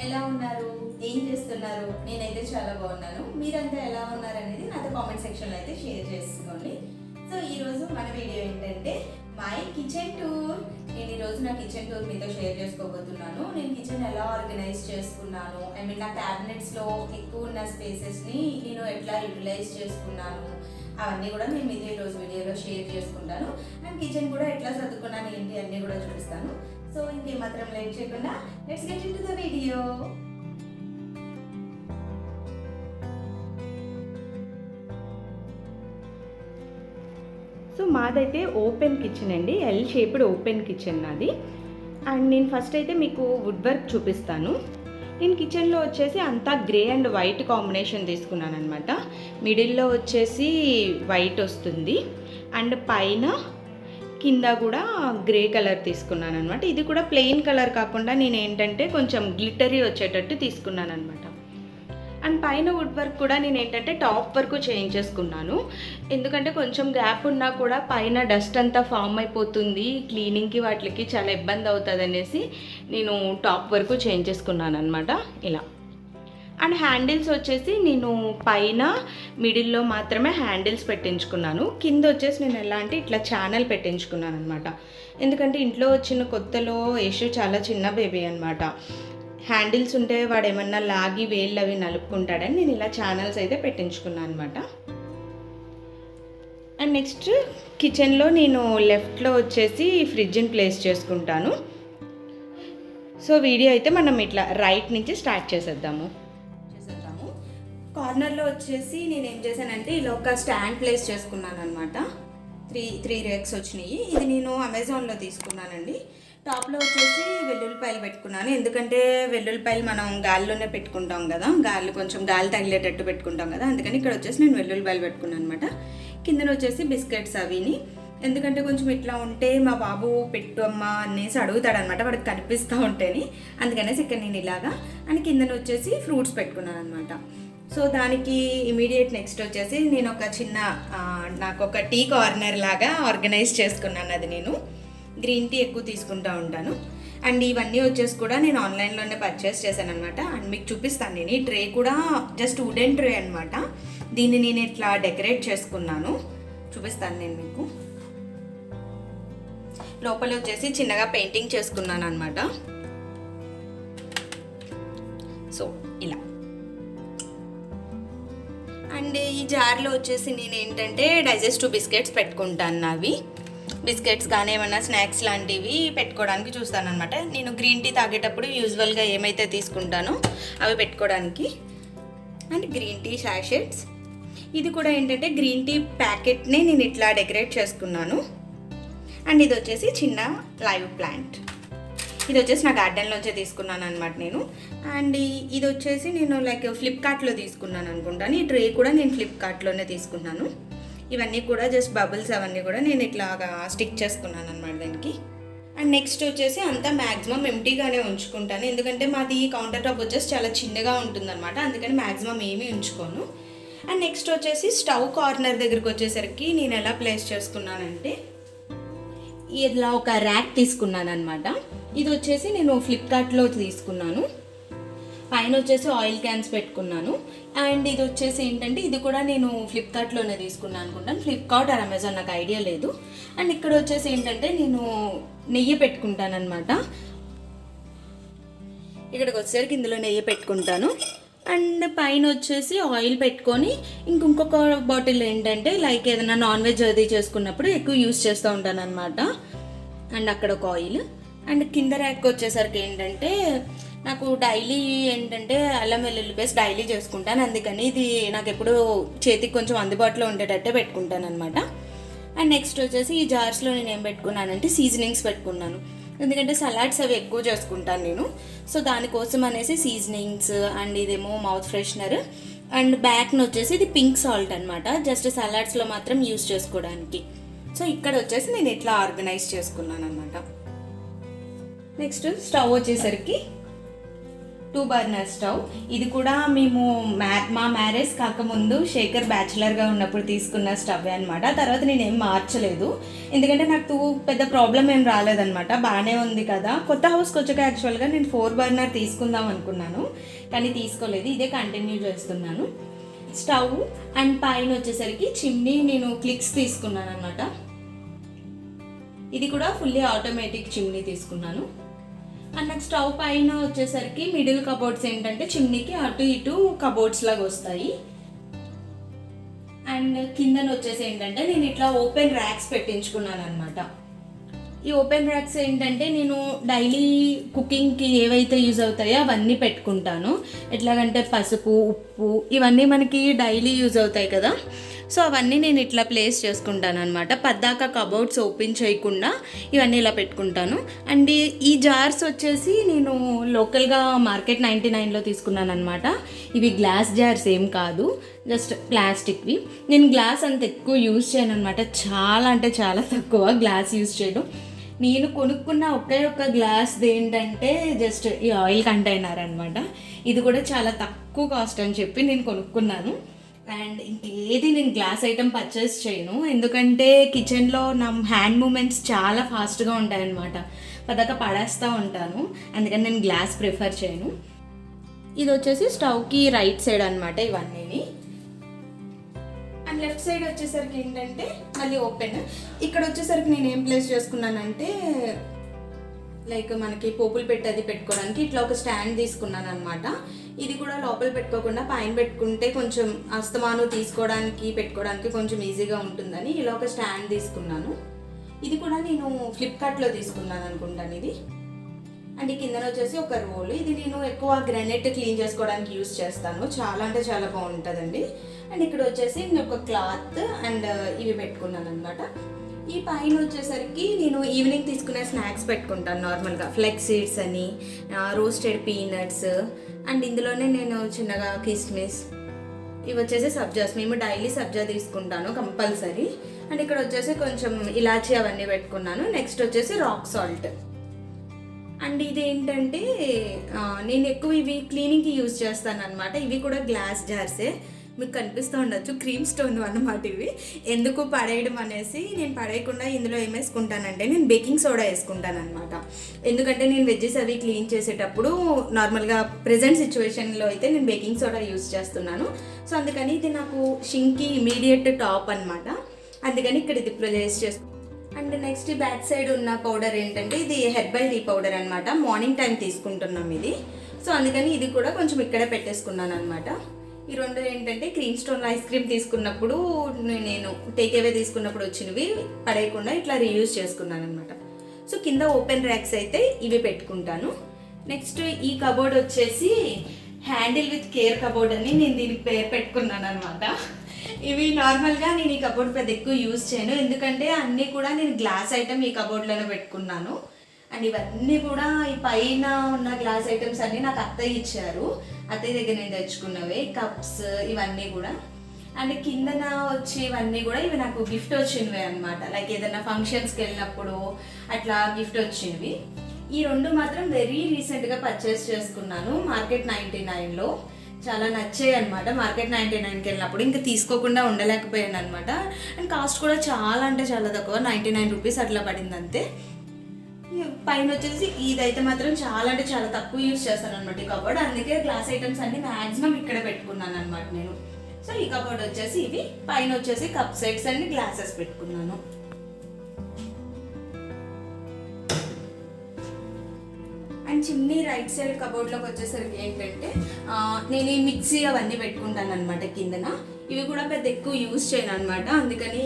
ఎలా ఉన్నారు? ఏం చేస్తున్నారు? నేనైతే చాలా బాగున్నాను. మీరంతా ఎలా ఉన్నారు అనేది నాతో కామెంట్ సెక్షన్లో అయితే షేర్ చేసుకోండి. సో ఈరోజు మన వీడియో ఏంటంటే మై కిచెన్ టూర్. నేను ఈరోజు నా కిచెన్ టూర్ మీతో షేర్ చేసుకోబోతున్నాను. నేను కిచెన్ ఎలా ఆర్గనైజ్ చేసుకున్నాను, నా క్యాబినెట్స్లో ఎక్కువ ఉన్న స్పేసెస్ని నేను ఎట్లా యూటిలైజ్ చేసుకున్నాను, అవన్నీ కూడా నేను మీతో ఈరోజు వీడియోలో షేర్ చేసుకుంటాను. అండ్ కిచెన్ కూడా ఎట్లా చదువుకున్నాను ఏంటి అన్నీ కూడా చూపిస్తాను. సో ఇంకేమాత్రం లేట్ చేయకుండా let's get into the video. So మాదైతే ఓపెన్ కిచెన్ అండి, ఎల్ షేప్డ్ ఓపెన్ కిచెన్ నాది. అండ్ నేను ఫస్ట్ అయితే మీకు వుడ్ వర్క్ చూపిస్తాను. నేను కిచెన్లో వచ్చేసి అంతా గ్రే అండ్ వైట్ కాంబినేషన్ తీసుకున్నాను అనమాట. మిడిల్లో వచ్చేసి వైట్ వస్తుంది అండ్ పైన కింద కూడా గ్రే కలర్ తీసుకున్నాను అనమాట. ఇది కూడా ప్లెయిన్ కలర్ కాకుండా నేను ఏంటంటే కొంచెం గ్లిటరీ వచ్చేటట్టు తీసుకున్నాను అనమాట. అండ్ పైన వుడ్ వర్క్ కూడా నేను ఏంటంటే టాప్ వరకు చేంజ్ చేసుకున్నాను. ఎందుకంటే కొంచెం గ్యాప్ ఉన్నా కూడా పైన డస్ట్ అంతా ఫామ్ అయిపోతుంది, క్లీనింగ్కి వాటికి చాలా ఇబ్బంది అవుతుంది అనేసి నేను టాప్ వరకు చేంజ్ చేసుకున్నాను అనమాట ఇలా. అండ్ హ్యాండిల్స్ వచ్చేసి నేను పైన మిడిల్లో మాత్రమే హ్యాండిల్స్ పెట్టించుకున్నాను. కింద వచ్చేసి నేను ఎలా అంటే ఇట్లా ఛానల్ పెట్టించుకున్నాను అనమాట. ఎందుకంటే ఇంట్లో వచ్చిన కొత్తలో యశు చాలా చిన్న బేబీ అనమాట. హ్యాండిల్స్ ఉంటే వాడు ఏమన్నా లాగి వేళ్ళు అవి నలుపుకుంటాడని నేను ఇలా ఛానల్స్ అయితే పెట్టించుకున్నాను అనమాట. అండ్ నెక్స్ట్ కిచెన్లో నేను లెఫ్ట్లో వచ్చేసి ఫ్రిడ్జ్ని ప్లేస్ చేసుకుంటాను. సో వీడియో అయితే మనం ఇట్లా రైట్ నుంచి స్టార్ట్ చేసేద్దాము. కార్నర్లో వచ్చేసి నేను ఏం చేశానంటే ఇలా ఒక స్టాండ్ ప్లేస్ చేసుకున్నాను అనమాట. త్రీ రేక్స్ వచ్చినాయి. ఇది నేను అమెజాన్లో తీసుకున్నానండి. టాప్లో వచ్చేసి వెల్లుల్లిపాయలు పెట్టుకున్నాను. ఎందుకంటే వెల్లుల్లిపాయలు మనం గాలిలోనే పెట్టుకుంటాం కదా, కొంచెం గాలి తగిలేటట్టు పెట్టుకుంటాం కదా, అందుకని ఇక్కడ వచ్చేసి నేను వెల్లుల్లిపాయలు పెట్టుకున్నాను అనమాట. కిందన వచ్చేసి బిస్కెట్స్ అవిని, ఎందుకంటే కొంచెం ఇట్లా ఉంటే మా బాబు పెట్టు అమ్మ అనేసి అడుగుతాడనమాట, వాడికి కనిపిస్తూ ఉంటేని, అందుకనేసి ఇక్కడ నేను ఇలాగా. అండ్ కిందన వచ్చేసి ఫ్రూట్స్ పెట్టుకున్నాను అనమాట. సో దానికి ఇమీడియట్ నెక్స్ట్ వచ్చేసి నేను ఒక చిన్న నాకు ఒక టీ కార్నర్ లాగా ఆర్గనైజ్ చేసుకున్నాను. అది నేను గ్రీన్ టీ ఎక్కువ తీసుకుంటూ ఉంటాను. అండ్ ఇవన్నీ వచ్చేసి కూడా నేను ఆన్లైన్లోనే పర్చేస్ చేశాను అనమాట. అండ్ మీకు చూపిస్తాను. నేను ఈ ట్రే కూడా జస్ట్ వుడెన్ ట్రే అనమాట. దీన్ని నేను ఇట్లా డెకరేట్ చేసుకున్నాను, చూపిస్తాను నేను మీకు. లోపల వచ్చేసి చిన్నగా పెయింటింగ్ చేసుకున్నాను అనమాట. సో ఇలా. అండ్ ఈ జార్లో వచ్చేసి నేను ఏంటంటే డైజెస్టివ్ బిస్కెట్స్ పెట్టుకుంటాను. అవి బిస్కెట్స్ కానీ ఏమైనా స్నాక్స్ లాంటివి పెట్టుకోవడానికి చూస్తాను అనమాట. నేను గ్రీన్ టీ తాగేటప్పుడు యూజువల్గా ఏమైతే తీసుకుంటానో అవి పెట్టుకోవడానికి. అండ్ గ్రీన్ టీ శాషెట్స్, ఇది కూడా ఏంటంటే గ్రీన్ టీ ప్యాకెట్ని నేను ఇట్లా డెకరేట్ చేసుకున్నాను. అండ్ ఇది వచ్చేసి చిన్న లైవ్ ప్లాంట్, ఇది వచ్చేసి నా గార్డెన్లోంచే తీసుకున్నాను అనమాట నేను. అండ్ ఇది వచ్చేసి నేను లైక్ ఫ్లిప్కార్ట్లో తీసుకున్నాను అనుకుంటాను. ఈ ట్రే కూడా నేను ఫ్లిప్కార్ట్లోనే తీసుకున్నాను. ఇవన్నీ కూడా జస్ట్ బబుల్స్ అవన్నీ కూడా నేను ఇట్లాగా స్టిక్ చేసుకున్నాను అనమాట దానికి. అండ్ నెక్స్ట్ వచ్చేసి అంతా మ్యాక్సిమం ఎంటీగానే ఉంచుకుంటాను, ఎందుకంటే మాది కౌంటర్ టాప్ వచ్చేసి చాలా చిన్నగా ఉంటుందన్నమాట, అందుకని మ్యాక్సిమం ఏమీ ఉంచుకోను. అండ్ నెక్స్ట్ వచ్చేసి స్టవ్ కార్నర్ దగ్గరికి వచ్చేసరికి నేను ఎలా ప్లేస్ చేసుకున్నానంటే ఇలా ఒక ర్యాక్ తీసుకున్నాను అనమాట. ఇది వచ్చేసి నేను ఫ్లిప్కార్ట్లో తీసుకున్నాను. పైన వచ్చేసి ఆయిల్ క్యాన్స్ పెట్టుకున్నాను. అండ్ ఇది వచ్చేసి ఏంటంటే ఇది కూడా నేను ఫ్లిప్కార్ట్లోనే తీసుకున్నాను అనుకుంటాను, ఫ్లిప్కార్ట్ ఆర్ అమెజాన్ నాకు ఐడియా లేదు. అండ్ ఇక్కడ వచ్చేసి ఏంటంటే నేను నెయ్యి పెట్టుకుంటాను అనమాట. ఇక్కడికి వచ్చేసరికి ఇందులో నెయ్యి పెట్టుకుంటాను. అండ్ పైన వచ్చేసి ఆయిల్ పెట్టుకొని ఇంకొక బాటిల్ ఏంటంటే లైక్ ఏదైనా నాన్ వెజ్ అది చేసుకున్నప్పుడు ఎక్కువ యూస్ చేస్తూ ఉంటాను అనమాట. అండ్ అక్కడ ఒక ఆయిల్. అండ్ కింద ర్యాక్ వచ్చేసరికి ఏంటంటే నాకు డైలీ ఏంటంటే అల్లం వెల్లుల్లి పేస్ట్ డైలీ చేసుకుంటాను, అందుకని ఇది నాకు ఎప్పుడు చేతికి కొంచెం అందుబాటులో ఉండేటట్టే పెట్టుకుంటాను అనమాట. అండ్ నెక్స్ట్ వచ్చేసి ఈ జార్స్లో నేను ఏం పెట్టుకున్నానంటే సీజనింగ్స్ పెట్టుకున్నాను, ఎందుకంటే సలాడ్స్ అవి ఎక్కువ చేసుకుంటాను నేను. సో దానికోసం అనేసి సీజనింగ్స్. అండ్ ఇదేమో మౌత్ ఫ్రెషనర్. అండ్ బ్యాక్ని వచ్చేసి ఇది పింక్ సాల్ట్ అనమాట, జస్ట్ సలాడ్స్లో మాత్రం యూస్ చేసుకోవడానికి. సో ఇక్కడ వచ్చేసి నేను ఇట్లా ఆర్గనైజ్ చేసుకున్నాను అనమాట. నెక్స్ట్ స్టవ్ వచ్చేసరికి 2 బర్నర్ స్టవ్. ఇది కూడా మేము మా మ్యారేజ్ కాకముందు శేఖర్ బ్యాచిలర్గా ఉన్నప్పుడు తీసుకున్న స్టవ్ అనమాట. తర్వాత నేను ఏం మార్చలేదు, ఎందుకంటే నాకు పెద్ద ప్రాబ్లం ఏం రాలేదనమాట. బాగానే ఉంది కదా. కొత్త హౌస్కి వచ్చాక యాక్చువల్గా నేను 4 బర్నర్ తీసుకుందాం అనుకున్నాను, కానీ తీసుకోలేదు. ఇదే కంటిన్యూ చేస్తున్నాను. స్టవ్ అండ్ పైన వచ్చేసరికి చిమ్నీ నేను క్లిక్స్ తీసుకున్నాను అనమాట. ఇది కూడా ఫుల్లీ ఆటోమేటిక్ చిమ్నీ తీసుకున్నాను. అండ్ నాకు స్టవ్ పైన వచ్చేసరికి మిడిల్ కబోర్డ్స్ ఏంటంటే చిమ్నీకి అటు ఇటు కబోర్డ్స్ లాగా వస్తాయి. అండ్ కిందన వచ్చేసి ఏంటంటే నేను ఇట్లా ఓపెన్ ర్యాక్స్ పెట్టించుకున్నాను అనమాట. ఈ ఓపెన్ ర్యాక్స్ ఏంటంటే నేను డైలీ కుకింగ్కి ఏవైతే యూజ్ అవుతాయో అవన్నీ పెట్టుకుంటాను. ఎట్లాగంటే పసుపు, ఉప్పు ఇవన్నీ మనకి డైలీ యూజ్ అవుతాయి కదా. సో అవన్నీ నేను ఇట్లా ప్లేస్ చేసుకుంటాను అనమాట. పద్దాక కబోర్డ్స్ ఓపెన్ చేయకుండా ఇవన్నీ ఇలా పెట్టుకుంటాను. అండ్ ఈ జార్స్ వచ్చేసి నేను లోకల్గా మార్కెట్ 99లో తీసుకున్నాను అనమాట. ఇవి గ్లాస్ జార్స్ ఏం కాదు, జస్ట్ ప్లాస్టిక్వి. నేను గ్లాస్ అంత ఎక్కువ యూజ్ చేయను అనమాట. చాలా అంటే చాలా తక్కువ గ్లాస్ యూజ్ చేయడం. నేను కొనుక్కున్న ఒక్క గ్లాస్ది ఏంటంటే జస్ట్ ఈ ఆయిల్ కంటైనర్ అనమాట. ఇది కూడా చాలా తక్కువ కాస్ట్ అని చెప్పి నేను కొనుక్కున్నాను. అండ్ ఇంకేది నేను గ్లాస్ ఐటమ్ పర్చేస్ చేయను, ఎందుకంటే కిచెన్లో నా హ్యాండ్ మూమెంట్స్ చాలా ఫాస్ట్గా ఉంటాయన్నమాట. పదాక పడేస్తూ ఉంటాను, అందుకని నేను గ్లాస్ ప్రిఫర్ చేయను. ఇది వచ్చేసి స్టవ్కి రైట్ సైడ్ అనమాట ఇవన్నీ. అండ్ లెఫ్ట్ సైడ్ వచ్చేసరికి ఏంటంటే మళ్ళీ ఓపెన్. ఇక్కడ వచ్చేసరికి నేను ఏం ప్లేస్ చేసుకున్నానంటే లైక్ మనకి పోపులు పెట్టేది పెట్టుకోవడానికి ఇట్లా ఒక స్టాండ్ తీసుకున్నాను అనమాట. ఇది కూడా లోపల పెట్టుకోకుండా పైన పెట్టుకుంటే కొంచెం అస్తమాను పెట్టుకోవడానికి కొంచెం ఈజీగా ఉంటుందని ఇలా ఒక స్టాండ్ తీసుకున్నాను. ఇది కూడా నేను ఫ్లిప్కార్ట్లో తీసుకున్నాను అనుకుంటాను ఇది. అండ్ కిందన వచ్చేసి ఒక రోల్. ఇది నేను ఎక్కువ గ్రానైట్ క్లీన్ చేసుకోవడానికి యూస్ చేస్తాను. చాలా అంటే చాలా బాగుంటుందండి. అండ్ ఇక్కడ వచ్చేసి నేను ఒక క్లాత్ అండ్ ఇవి పెట్టుకున్నాను అనమాట. ఈ పైన వచ్చేసరికి నేను ఈవినింగ్ తీసుకునే స్నాక్స్ పెట్టుకుంటాను నార్మల్గా. ఫ్లెక్స్ సీడ్స్ అని, రోస్టెడ్ పీనట్స్, అండ్ ఇందులోనే నేను చిన్నగా కిస్మిస్, ఇవి వచ్చేసి సబ్జాస్. మేము డైలీ సబ్జా తీసుకుంటాను కంపల్సరీ. అండ్ ఇక్కడ వచ్చేసి కొంచెం ఇలాచీ అవన్నీ పెట్టుకున్నాను. నెక్స్ట్ వచ్చేసి రాక్ సాల్ట్. అండ్ ఇది ఏంటంటే నేను ఎక్కువ ఇవి క్లీనింగ్కి యూజ్ చేస్తాను అనమాట. ఇవి కూడా గ్లాస్ జార్సే, మీకు కనిపిస్తూ ఉండొచ్చు. క్రీమ్ స్టోన్ అన్నమాట ఇవి. ఎందుకు పడేయడం అనేసి నేను పడేయకుండా ఇందులో ఏం వేసుకుంటానంటే నేను బేకింగ్ సోడా వేసుకుంటాను అనమాట. ఎందుకంటే నేను వెజ్జెస్ అవి క్లీన్ చేసేటప్పుడు నార్మల్గా ప్రెజెంట్ సిచ్యువేషన్లో అయితే నేను బేకింగ్ సోడా యూజ్ చేస్తున్నాను. సో అందుకని ఇది నాకు షింకి ఇమీడియట్ టాప్ అనమాట. అందుకని ఇక్కడ ఇది ప్లేస్ చేసుకుంటాను. అండ్ నెక్స్ట్ బ్యాక్ సైడ్ ఉన్న పౌడర్ ఏంటంటే ఇది హెర్బల్ టీ పౌడర్ అనమాట. మార్నింగ్ టైం తీసుకుంటున్నాం ఇది. సో అందుకని ఇది కూడా కొంచెం ఇక్కడే పెట్టేసుకున్నాను అనమాట. ఈ రెండు ఏంటంటే క్రీమ్ స్టోన్ ఐస్ క్రీమ్ తీసుకున్నప్పుడు నేను టేక్ అవే తీసుకున్నప్పుడు వచ్చినవి పడేయకుండా ఇట్లా రీయూజ్ చేసుకున్నాను అనమాట. సో కింద ఓపెన్ ర్యాక్స్ అయితే ఇవి పెట్టుకుంటాను. నెక్స్ట్ ఈ కబోర్డ్ వచ్చేసి హ్యాండిల్ విత్ కేర్ కబోర్డ్ అని నేను దీనికి పేరు పెట్టుకున్నాను అనమాట. ఇవి నార్మల్గా నేను ఈ కబోర్డ్ పెద్ద ఎక్కువ యూజ్ చేయను, ఎందుకంటే అన్నీ కూడా నేను గ్లాస్ ఐటమ్ ఈ కబోర్డ్లోనే పెట్టుకున్నాను. అండ్ ఇవన్నీ కూడా ఈ పైన ఉన్న గ్లాస్ ఐటమ్స్ అన్నీ నాకు అత్తయ్య ఇచ్చారు. అత్తయ్య దగ్గర నేను తెచ్చుకున్నవే కప్స్ ఇవన్నీ కూడా. అండ్ కిందన వచ్చి ఇవన్నీ కూడా ఇవి నాకు గిఫ్ట్ వచ్చినవే అనమాట. లైక్ ఏదైనా ఫంక్షన్స్కి వెళ్ళినప్పుడు అట్లా గిఫ్ట్ వచ్చినవి. ఈ రెండు మాత్రం వెరీ రీసెంట్గా పర్చేస్ చేసుకున్నాను మార్కెట్ 99లో. చాలా నచ్చాయి అనమాట. మార్కెట్ 99కి వెళ్ళినప్పుడు ఇంకా తీసుకోకుండా ఉండలేకపోయాను అనమాట. అండ్ కాస్ట్ కూడా చాలా అంటే చాలా తక్కువ, 99 రూపీస్ అట్లా పడింది అంతే. పైన వచ్చేసి ఇదైతే మాత్రం చాలా అంటే చాలా తక్కువ యూజ్ చేస్తాను అనమాట ఈ కబోర్డ్. అందుకే గ్లాస్ ఐటమ్స్ అన్ని మ్యాక్సిమం ఇక్కడ పెట్టుకున్నాను అనమాట నేను. సో ఈ కబోర్డ్ వచ్చేసి ఇవి. పైన వచ్చేసి కప్ సెట్స్ అన్ని గ్లాసెస్ పెట్టుకున్నాను. అండ్ చిమ్నీ రైట్ సైడ్ కబోర్డ్లోకి వచ్చేసరికి ఏంటంటే నేను ఈ మిక్సీ అవన్నీ పెట్టుకుంటాను అనమాట కిందన. ఇవి కూడా పెద్ద ఎక్కువ యూజ్ చేయను అనమాట. అందుకని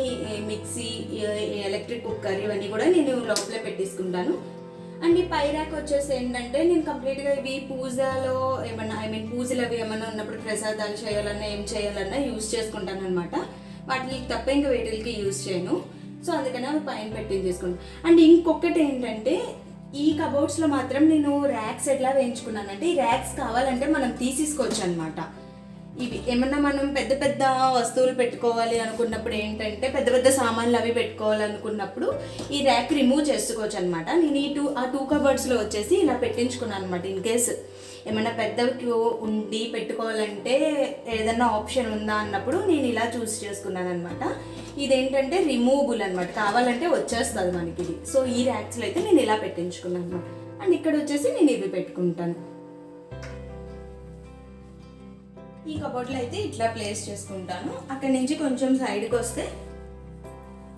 మిక్సీ, ఎలక్ట్రిక్ కుక్కర్ ఇవన్నీ కూడా నేను లోపలే పెట్టేసుకుంటాను. అండ్ ఈ పై ర్యాక్ వచ్చేసి ఏంటంటే నేను కంప్లీట్గా ఇవి పూజలో ఏమన్నా పూజలు అవి ఏమన్నా ఉన్నప్పుడు ప్రసాదాలు చేయాలన్నా ఏం చేయాలన్నా యూజ్ చేసుకుంటాను అనమాట. వాటికి తప్ప ఇంకా వేటికి యూజ్ చేయను. సో అందుకని అవి పైన పెట్టి తీసుకుంటాను. అండ్ ఇంకొకటి ఏంటంటే ఈ కబోర్డ్స్లో మాత్రం నేను ర్యాక్స్ ఎట్లా వేయించుకున్నానంటే ఈ ర్యాక్స్ కావాలంటే మనం తీసేసుకోవచ్చు అనమాట. ఇవి ఏమన్నా మనం పెద్ద పెద్ద వస్తువులు పెట్టుకోవాలి అనుకున్నప్పుడు ఏంటంటే పెద్ద పెద్ద సామాన్లు అవి పెట్టుకోవాలనుకున్నప్పుడు ఈ ర్యాక్ రిమూవ్ చేసుకోవచ్చు అనమాట. నేను ఆ టూ కబోర్డ్స్లో వచ్చేసి ఇలా పెట్టించుకున్నాను అనమాట. ఇన్ కేస్ ఏమైనా పెద్దకి ఉండి పెట్టుకోవాలంటే ఏదైనా ఆప్షన్ ఉందా అన్నప్పుడు నేను ఇలా చూస్ చేసుకున్నాను అనమాట. ఇదేంటంటే రిమూవబుల్ అనమాట, కావాలంటే వచ్చేస్తుంది మనకి ఇది. సో ఈ ర్యాక్స్లో అయితే నేను ఇలా పెట్టించుకున్నాను అనమాట. అండ్ ఇక్కడ వచ్చేసి నేను ఇవి పెట్టుకుంటాను. ఈ కబోర్డ్లో అయితే ఇట్లా ప్లేస్ చేసుకుంటాను. అక్కడి నుంచి కొంచెం సైడ్కి వస్తే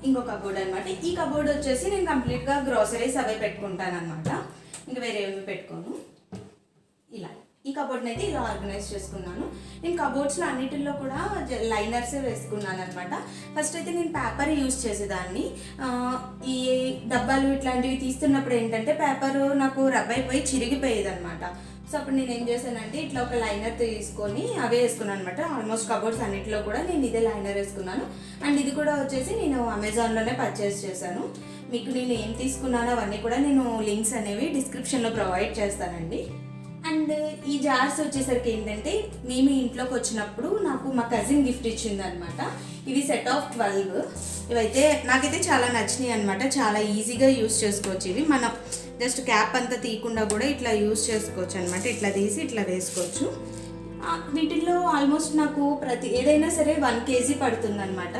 ఇంకో కబోర్డ్ అనమాట. ఈ కబోర్డ్ వచ్చేసి నేను కంప్లీట్గా గ్రోసరీస్ అవే పెట్టుకుంటాను అనమాట, ఇంకా వేరే ఏమి పెట్టుకోను. ఇలా ఈ కబోర్డ్ని అయితే ఇలా ఆర్గనైజ్ చేసుకున్నాను. నేను కబోర్డ్స్లో అన్నిటిలో కూడా లైనర్సే వేసుకున్నాను అనమాట. ఫస్ట్ అయితే నేను పేపర్ యూజ్ చేసేదాన్ని. ఈ డబ్బాలు ఇట్లాంటివి తీస్తున్నప్పుడు ఏంటంటే పేపర్ నాకు రబ్ అయిపోయి చిరిగిపోయేది అనమాట. సో అప్పుడు నేను ఏం చేశానంటే ఇట్లా ఒక లైనర్ తీసుకొని అవే వేసుకున్నాను అనమాట. ఆల్మోస్ట్ కబోర్డ్స్ అన్నింటిలో కూడా నేను ఇదే లైనర్ వేసుకున్నాను. అండ్ ఇది కూడా వచ్చేసి నేను అమెజాన్లోనే పర్చేస్ చేశాను. మీకు నేను ఏం తీసుకున్నానో అవన్నీ కూడా నేను లింక్స్ అనేవి డిస్క్రిప్షన్లో ప్రొవైడ్ చేస్తానండి. అండ్ ఈ జార్స్ వచ్చేసరికి ఏంటంటే మేము ఇంట్లోకి వచ్చినప్పుడు నాకు మా కజిన్ గిఫ్ట్ ఇచ్చింది అనమాట. ఇవి సెట్ ఆఫ్ 12. ఇవైతే నాకైతే చాలా నచ్చినాయి అనమాట. చాలా ఈజీగా యూస్ చేసుకోవచ్చు. ఇవి మనం జస్ట్ క్యాప్ అంతా తీయకుండా కూడా ఇట్లా యూస్ చేసుకోవచ్చు అనమాట. ఇట్లా తీసి ఇట్లా వేసుకోవచ్చు. వీటిల్లో ఆల్మోస్ట్ నాకు ఏదైనా సరే 1 kg పడుతుంది అనమాట.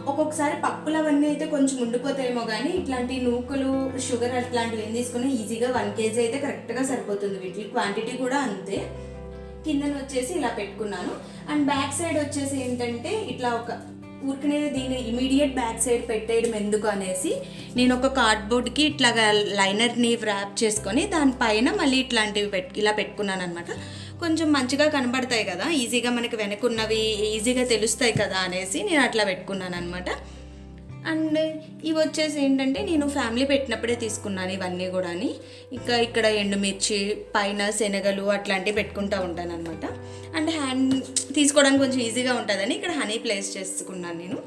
ఒక్కొక్కసారి పప్పులు అవన్నీ అయితే కొంచెం ఉండిపోతాయేమో కానీ ఇట్లాంటి నూకలు, షుగర్ అట్లాంటివి ఏం తీసుకుని ఈజీగా 1 kg అయితే కరెక్ట్గా సరిపోతుంది. వీటి క్వాంటిటీ కూడా అంతే. కిందన వచ్చేసి ఇలా పెట్టుకున్నాను. అండ్ బ్యాక్ సైడ్ వచ్చేసి ఏంటంటే ఇట్లా ఒక ఊరికనే దీన్ని ఇమీడియట్ బ్యాక్ సైడ్ పెట్టేయడం ఎందుకు అనేసి నేను ఒక కార్డ్బోర్డ్కి ఇట్లాగా లైనర్ని ర్యాప్ చేసుకొని దానిపైన మళ్ళీ ఇట్లాంటివి ఇలా పెట్టుకున్నాను అనమాట. కొంచెం మంచిగా కనబడతాయి కదా, ఈజీగా మనకి వెనకున్నవి ఈజీగా తెలుస్తాయి కదా అనేసి నేను అట్లా పెట్టుకున్నాను అనమాట. అండ్ ఇవి వచ్చేసి ఏంటంటే నేను ఫ్యామిలీ పెట్టినప్పుడే తీసుకున్నాను ఇవన్నీ కూడా. ఇంకా ఇక్కడ ఎండుమిర్చి, పైన శనగలు అట్లాంటివి పెట్టుకుంటూ ఉంటాను అనమాట. అండ్ హ్యాండ్ తీసుకోవడానికి కొంచెం ఈజీగా ఉంటుందని ఇక్కడ హనీ ప్లేస్ చేసుకున్నాను నేను.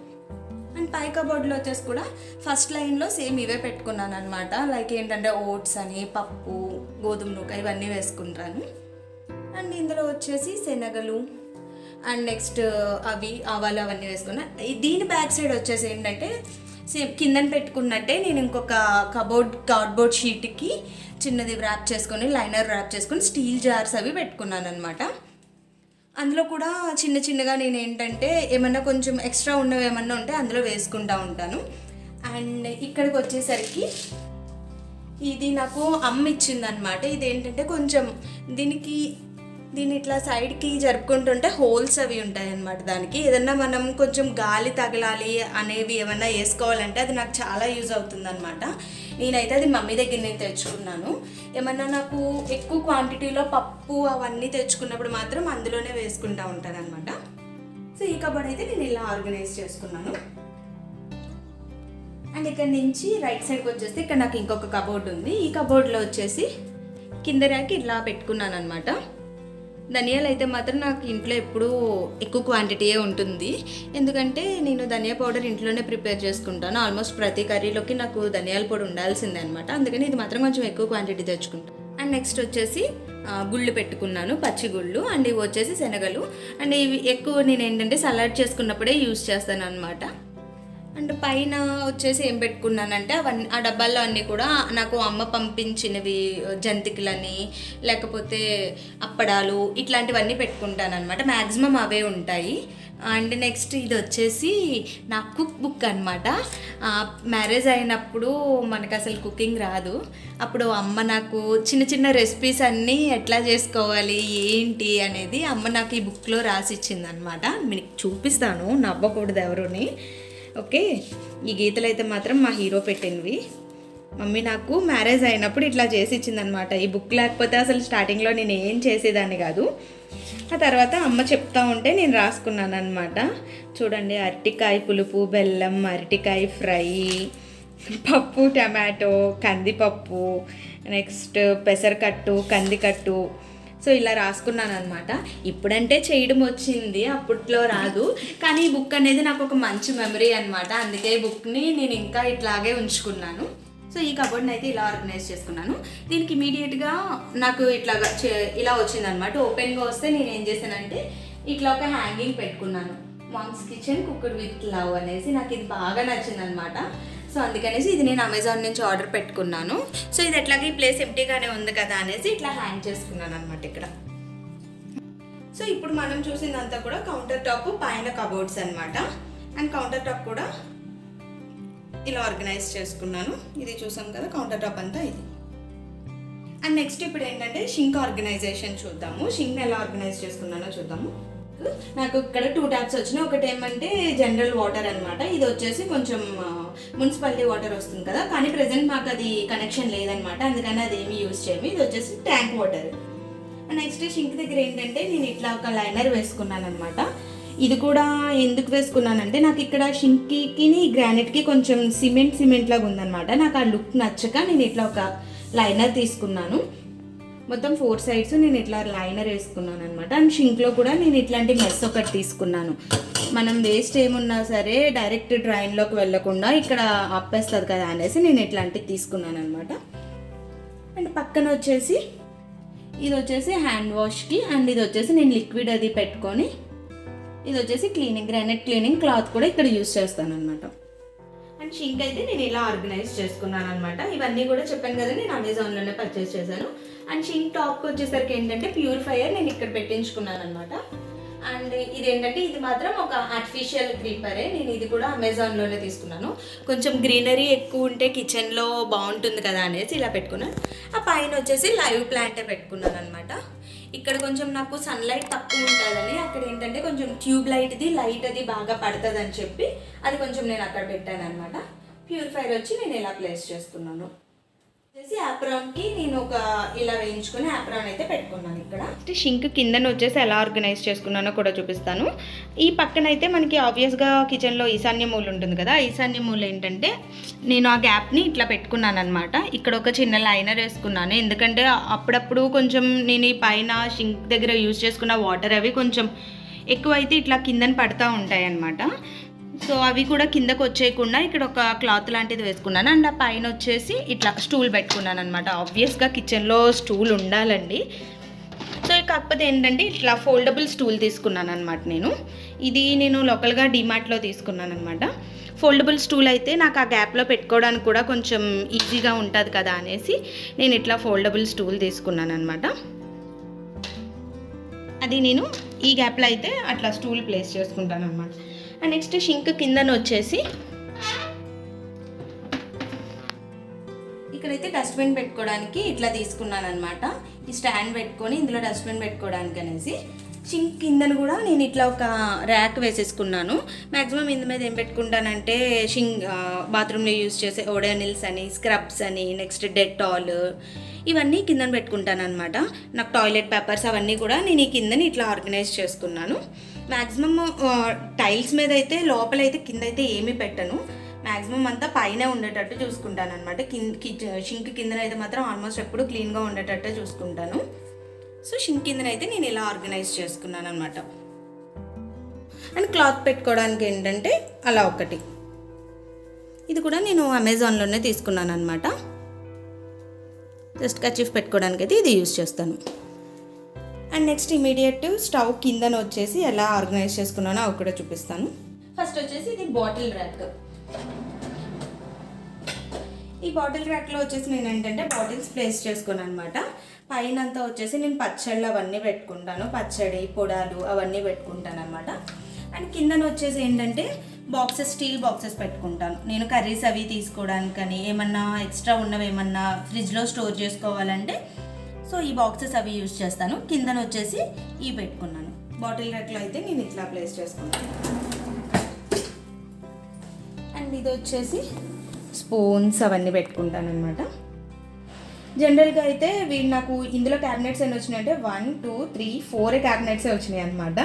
అండ్ పై కబోర్డ్లో వచ్చేసి కూడా ఫస్ట్ లైన్లో సేమ్ ఇవే పెట్టుకున్నాను అనమాట. లైక్ ఏంటంటే ఓట్స్ అని, పప్పు, గోధుమ నూక ఇవన్నీ వేసుకుంటాను. అండ్ ఇందులో వచ్చేసి శనగలు అండ్ నెక్స్ట్ అవి ఆవాలు అవన్నీ వేసుకున్నా. దీని బ్యాక్ సైడ్ వచ్చేసి ఏంటంటే సేమ్ కిందన పెట్టుకున్నట్టే నేను ఇంకొక కార్డ్బోర్డ్ షీట్కి చిన్నది ర్యాప్ చేసుకొని లైనర్ ర్యాప్ చేసుకొని స్టీల్ జార్స్ అవి పెట్టుకున్నాను అనమాట. అందులో కూడా చిన్న చిన్నగా నేను ఏంటంటే ఏమన్నా కొంచెం ఎక్స్ట్రా ఉన్నవి ఏమన్నా ఉంటే అందులో వేసుకుంటూ ఉంటాను. అండ్ ఇక్కడికి వచ్చేసరికి ఇది నాకు అమ్మ ఇచ్చిందనమాట. ఇదేంటంటే కొంచెం దీన్ని ఇట్లా సైడ్కి జరుపుకుంటుంటే హోల్స్ అవి ఉంటాయి అన్నమాట. దానికి ఏదన్నా మనం కొంచెం గాలి తగలాలి అనేవి ఏమన్నా వేసుకోవాలంటే అది నాకు చాలా యూజ్ అవుతుంది అనమాట. నేనైతే అది మమ్మీ దగ్గర నేను తెచ్చుకున్నాను. ఏమన్నా నాకు ఎక్కువ క్వాంటిటీలో పప్పు అవన్నీ తెచ్చుకున్నప్పుడు మాత్రం అందులోనే వేసుకుంటూ ఉంటాను అనమాట. సో ఈ కబోర్డ్ అయితే నేను ఇలా ఆర్గనైజ్ చేసుకున్నాను. అండ్ ఇక్కడ నుంచి రైట్ సైడ్కి వచ్చేస్తే ఇక్కడ నాకు ఇంకొక కబోర్డ్ ఉంది. ఈ కబోర్డ్లో వచ్చేసి కింద ర్యాక్ ఇలా పెట్టుకున్నాను అనమాట. ధనియాలు అయితే మాత్రం నాకు ఇంట్లో ఎప్పుడూ ఎక్కువ క్వాంటిటీయే ఉంటుంది. ఎందుకంటే నేను ధనియా పౌడర్ ఇంట్లోనే ప్రిపేర్ చేసుకుంటాను. ఆల్మోస్ట్ ప్రతి కర్రీలోకి నాకు ధనియాల పొడి ఉండాల్సిందే అనమాట. అందుకని ఇది మాత్రం కొంచెం ఎక్కువ క్వాంటిటీ తెచ్చుకుంటాను. అండ్ నెక్స్ట్ వచ్చేసి గుళ్ళు పెట్టుకున్నాను, పచ్చి గుళ్ళు. అండ్ ఇవి వచ్చేసి శనగలు. అండ్ ఇవి ఎక్కువ నేను ఏంటంటే సలాడ్ చేసుకున్నప్పుడే యూజ్ చేస్తాను అనమాట. అండ్ పైన వచ్చేసి ఏం పెట్టుకున్నానంటే అవన్నీ ఆ డబ్బాల్లో అన్నీ కూడా నాకు అమ్మ పంపించినవి, జంతికలని లేకపోతే అప్పడాలు ఇట్లాంటివన్నీ పెట్టుకుంటాను అనమాట. మ్యాక్సిమం అవే ఉంటాయి. అండ్ నెక్స్ట్ ఇది వచ్చేసి నా కుక్ బుక్ అనమాట. మ్యారేజ్ అయినప్పుడు మనకు అసలు కుకింగ్ రాదు. అప్పుడు అమ్మ నాకు చిన్న చిన్న రెసిపీస్ అన్నీ ఎట్లా చేసుకోవాలి ఏంటి అనేది అమ్మ నాకు ఈ బుక్లో రాసి ఇచ్చిందనమాట. మీకు చూపిస్తాను, నవ్వకూడదు ఎవరుని. ఓకే, ఈ గీతలు అయితే మాత్రం మా హీరో పెట్టినవి. మమ్మీ నాకు మ్యారేజ్ అయినప్పుడు ఇట్లా చేసి ఇచ్చిందనమాట. ఈ బుక్ లేకపోతే అసలు స్టార్టింగ్లో నేను ఏం చేసేదాన్ని కాదు. ఆ తర్వాత అమ్మ చెప్తా ఉంటే నేను రాసుకున్నాను అనమాట. చూడండి, అరటికాయ పులుపు, బెల్లం, అరటికాయ ఫ్రై, పప్పు, టమాటో, కందిపప్పు, నెక్స్ట్ పెసరకట్టు, కందికట్టు. సో ఇలా రాసుకున్నాను అనమాట. ఇప్పుడంటే చేయడం వచ్చింది, అప్పట్లో రాదు. కానీ ఈ బుక్ అనేది నాకు ఒక మంచి మెమరీ అనమాట. అందుకే ఈ బుక్ని నేను ఇంకా ఇట్లాగే ఉంచుకున్నాను. సో ఈ కబోర్డ్ని అయితే ఇలా ఆర్గనైజ్ చేసుకున్నాను. దీనికి ఇమీడియట్గా నాకు ఇలా వచ్చిందనమాట. ఓపెన్గా వస్తే నేను ఏం చేశానంటే ఇట్లా ఒక హ్యాంగింగ్ పెట్టుకున్నాను. Mom's kitchen cooked with love అనేసి. నాకు ఇది బాగా నచ్చింది అనమాట. సో అందుకనేసి ఇది నేను అమెజాన్ నుంచి ఆర్డర్ పెట్టుకున్నాను. సో ఇది ఎట్లాగే ఈ ప్లేస్ ఎంటీగానే ఉంది కదా అనేసి ఇట్లా హ్యాంగ్ చేసుకున్నాను అనమాట ఇక్కడ. సో ఇప్పుడు మనం చూసిందంతా కూడా కౌంటర్ టాప్ పైన కబోర్డ్స్ అనమాట. అండ్ కౌంటర్ టాప్ కూడా ఇలా ఆర్గనైజ్ చేసుకున్నాను. ఇది చూసాం కదా కౌంటర్ టాప్ అంతా ఇది. అండ్ నెక్స్ట్ ఇప్పుడు ఏంటంటే షింక్ ఆర్గనైజేషన్ చూద్దాము. షింక్ ఎలా ఆర్గనైజ్ చేసుకున్నానో చూద్దాము. నాకు ఇక్కడ 2 ట్యాప్స్ వచ్చినాయి. ఒకటి ఏమంటే జనరల్ వాటర్ అనమాట, ఇది వచ్చేసి కొంచెం మున్సిపాలిటీ వాటర్ వస్తుంది కదా, కానీ ప్రెసెంట్ మాకు అది కనెక్షన్ లేదనమాట, అందుకని అది ఏమి యూజ్ చేయము. ఇది వచ్చేసి ట్యాంక్ వాటర్. నెక్స్ట్ షింక్ దగ్గర ఏంటంటే నేను ఇట్లా ఒక లైనర్ వేసుకున్నాను అనమాట. ఇది కూడా ఎందుకు వేసుకున్నానంటే నాకు ఇక్కడ షింక్కి గ్రానైట్కి కొంచెం సిమెంట్ లాగా ఉందన్నమాట. నాకు ఆ లుక్ నచ్చక నేను ఇట్లా ఒక లైనర్ తీసుకున్నాను. మొత్తం 4 సైడ్స్ నేను ఇట్లా లైనర్ వేసుకున్నాను అనమాట. అండ్ షింక్లో కూడా నేను ఇట్లాంటి మెస్ ఒకటి తీసుకున్నాను. మనం వేస్ట్ ఏమున్నా సరే డైరెక్ట్ డ్రైన్లోకి వెళ్ళకుండా ఇక్కడ ఆపేస్తుంది కదా అనేసి నేను ఇట్లాంటివి తీసుకున్నాను అనమాట. అండ్ పక్కన వచ్చేసి ఇది వచ్చేసి హ్యాండ్ వాష్కి, అండ్ ఇది వచ్చేసి నేను లిక్విడ్ అది పెట్టుకొని, ఇది వచ్చేసి గ్రానైట్ క్లీనింగ్ క్లాత్ కూడా ఇక్కడ యూజ్ చేస్తాను అనమాట. అండ్ షింక్ అయితే నేను ఇలా ఆర్గనైజ్ చేసుకున్నాను అనమాట. ఇవన్నీ కూడా చెప్పాను కదా నేను అమెజాన్లోనే పర్చేస్ చేశాను. అండ్ షింక్ టాప్కి వచ్చేసరికి ఏంటంటే ప్యూరిఫైయర్ నేను ఇక్కడ పెట్టించుకున్నాను అనమాట. అండ్ ఇది ఏంటంటే ఇది మాత్రం ఒక ఆర్టిఫిషియల్ క్రీపరే, నేను ఇది కూడా అమెజాన్లోనే తీసుకున్నాను. కొంచెం గ్రీనరీ ఎక్కువ ఉంటే కిచెన్లో బాగుంటుంది కదా అనేసి ఇలా పెట్టుకున్నాను. ఆ పైన వచ్చేసి లైవ్ ప్లాంటే పెట్టుకున్నాను అనమాట. ఇక్కడ కొంచెం నాకు సన్లైట్ తక్కువ ఉంటుందని అక్కడ ఏంటంటే కొంచెం ట్యూబ్ లైట్ అది బాగా పడుతుంది అని చెప్పి అది కొంచెం నేను అక్కడ పెట్టాను అనమాట. ప్యూరిఫైర్ వచ్చి నేను ఇలా ప్లేస్ చేసుకున్నాను. వచ్చేసి యాప్రాన్కి నేను ఒక ఇలా వేయించుకుని యాప్రాన్ అయితే పెట్టుకున్నాను ఇక్కడ. షింక్ కిందన వచ్చేసి ఎలా ఆర్గనైజ్ చేసుకున్నానో కూడా చూపిస్తాను. ఈ పక్కన అయితే మనకి ఆబ్వియస్గా కిచెన్లో ఈశాన్య మూల ఉంటుంది కదా, ఈశాన్య మూల ఏంటంటే నేను ఆ గ్యాప్ని ఇట్లా పెట్టుకున్నాను అనమాట. ఇక్కడ ఒక చిన్న లైనర్ వేసుకున్నాను, ఎందుకంటే అప్పుడప్పుడు కొంచెం నేను ఈ పైన షింక్ దగ్గర యూజ్ చేసుకున్న వాటర్ అవి కొంచెం ఎక్కువైతే ఇట్లా కిందన పడుతూ ఉంటాయి అన్నమాట. సో అవి కూడా కిందకు వచ్చేయకుండా ఇక్కడ ఒక క్లాత్ లాంటిది వేసుకున్నాను. అండ్ ఆ పైన వచ్చేసి ఇట్లా స్టూల్ పెట్టుకున్నాను అనమాట. ఆబ్వియస్గా కిచెన్లో స్టూల్ ఉండాలండి. సో కాకపోతే ఏంటంటే ఇట్లా ఫోల్డబుల్ స్టూల్ తీసుకున్నాను అనమాట. ఇది నేను లోకల్గా డిమార్ట్లో తీసుకున్నాను అనమాట. ఫోల్డబుల్ స్టూల్ అయితే నాకు ఆ గ్యాప్లో పెట్టుకోవడానికి కూడా కొంచెం ఈజీగా ఉంటుంది కదా అనేసి నేను ఇట్లా ఫోల్డబుల్ స్టూల్ తీసుకున్నాను అనమాట. అది నేను ఈ గ్యాప్లో అయితే అట్లా స్టూల్ ప్లేస్ చేసుకుంటాను అనమాట. అండ్ నెక్స్ట్ షింక్ కిందన వచ్చేసి ఇక్కడైతే డస్ట్బిన్ పెట్టుకోవడానికి ఇట్లా తీసుకున్నాను అనమాట. ఈ స్టాండ్ పెట్టుకొని ఇందులో డస్ట్బిన్ పెట్టుకోవడానికి అనేసి షింక్ కిందను కూడా నేను ఇట్లా ఒక ర్యాక్ వేసేసుకున్నాను. మ్యాక్సిమం ఇందు మీద ఏం పెట్టుకుంటానంటే బాత్రూంలో యూజ్ చేసే ఓడోనిల్స్ అని, స్క్రబ్స్ అని, నెక్స్ట్ డెటాల్ ఇవన్నీ కిందన పెట్టుకుంటాను అనమాట. నాకు టాయిలెట్ పేపర్స్ అవన్నీ కూడా నేను ఈ కిందని ఇట్లా ఆర్గనైజ్ చేసుకున్నాను. మ్యాక్సిమమ్ టైల్స్ మీద అయితే లోపలైతే కింద అయితే ఏమీ పెట్టను, మ్యాక్సిమం అంతా పైన ఉండేటట్టు చూసుకుంటాను అనమాట. షింక్ కిందన అయితే మాత్రం ఆల్మోస్ట్ ఎప్పుడు క్లీన్గా ఉండేటట్టే చూసుకుంటాను. సో షింక్ కిందనైతే నేను ఇలా ఆర్గనైజ్ చేసుకున్నాను అనమాట. అండ్ క్లాత్ పెట్టుకోవడానికి ఏంటంటే అలా ఒకటి, ఇది కూడా నేను అమెజాన్లోనే తీసుకున్నాను అనమాట. జస్ట్ కర్చీఫ్ పెట్టుకోవడానికి అయితే ఇది యూజ్ చేస్తాను. అండ్ నెక్స్ట్ ఇమీడియట్ స్టవ్ కిందన వచ్చేసి ఎలా ఆర్గనైజ్ చేసుకున్నానో అవి కూడా చూపిస్తాను. ఫస్ట్ వచ్చేసి ఇది బాటిల్ ర్యాక్. ఈ బాటిల్ ర్యాక్లో వచ్చేసి నేను ఏంటంటే బాటిల్స్ ప్లేస్ చేసుకున్నాను అనమాట. పైన అంతా వచ్చేసి నేను పచ్చళ్ళు అవన్నీ పెట్టుకుంటాను, పచ్చడి పొడాలు అవన్నీ పెట్టుకుంటాను అనమాట. అండ్ కిందన వచ్చేసి ఏంటంటే స్టీల్ బాక్సెస్ పెట్టుకుంటాను నేను కర్రీస్ అవి తీసుకోవడానికని, ఏమన్నా ఎక్స్ట్రా ఉన్నవి ఏమన్నా ఫ్రిడ్జ్లో స్టోర్ చేసుకోవాలంటే సో ఈ బాక్సెస్ అవి యూజ్ చేస్తాను. కిందన వచ్చేసి ఇవి పెట్టుకున్నాను. బాటిల్ ర్యాక్లో అయితే నేను ఇట్లా ప్లేస్ చేసుకున్నాను. అండ్ ఇది వచ్చేసి స్పూన్స్ అవన్నీ పెట్టుకుంటాను అనమాట. జనరల్గా అయితే నాకు ఇందులో క్యాబినెట్స్ ఎన్ని వచ్చినాయంటే 1 2 3 4 క్యాబినెట్సే వచ్చినాయి అనమాట.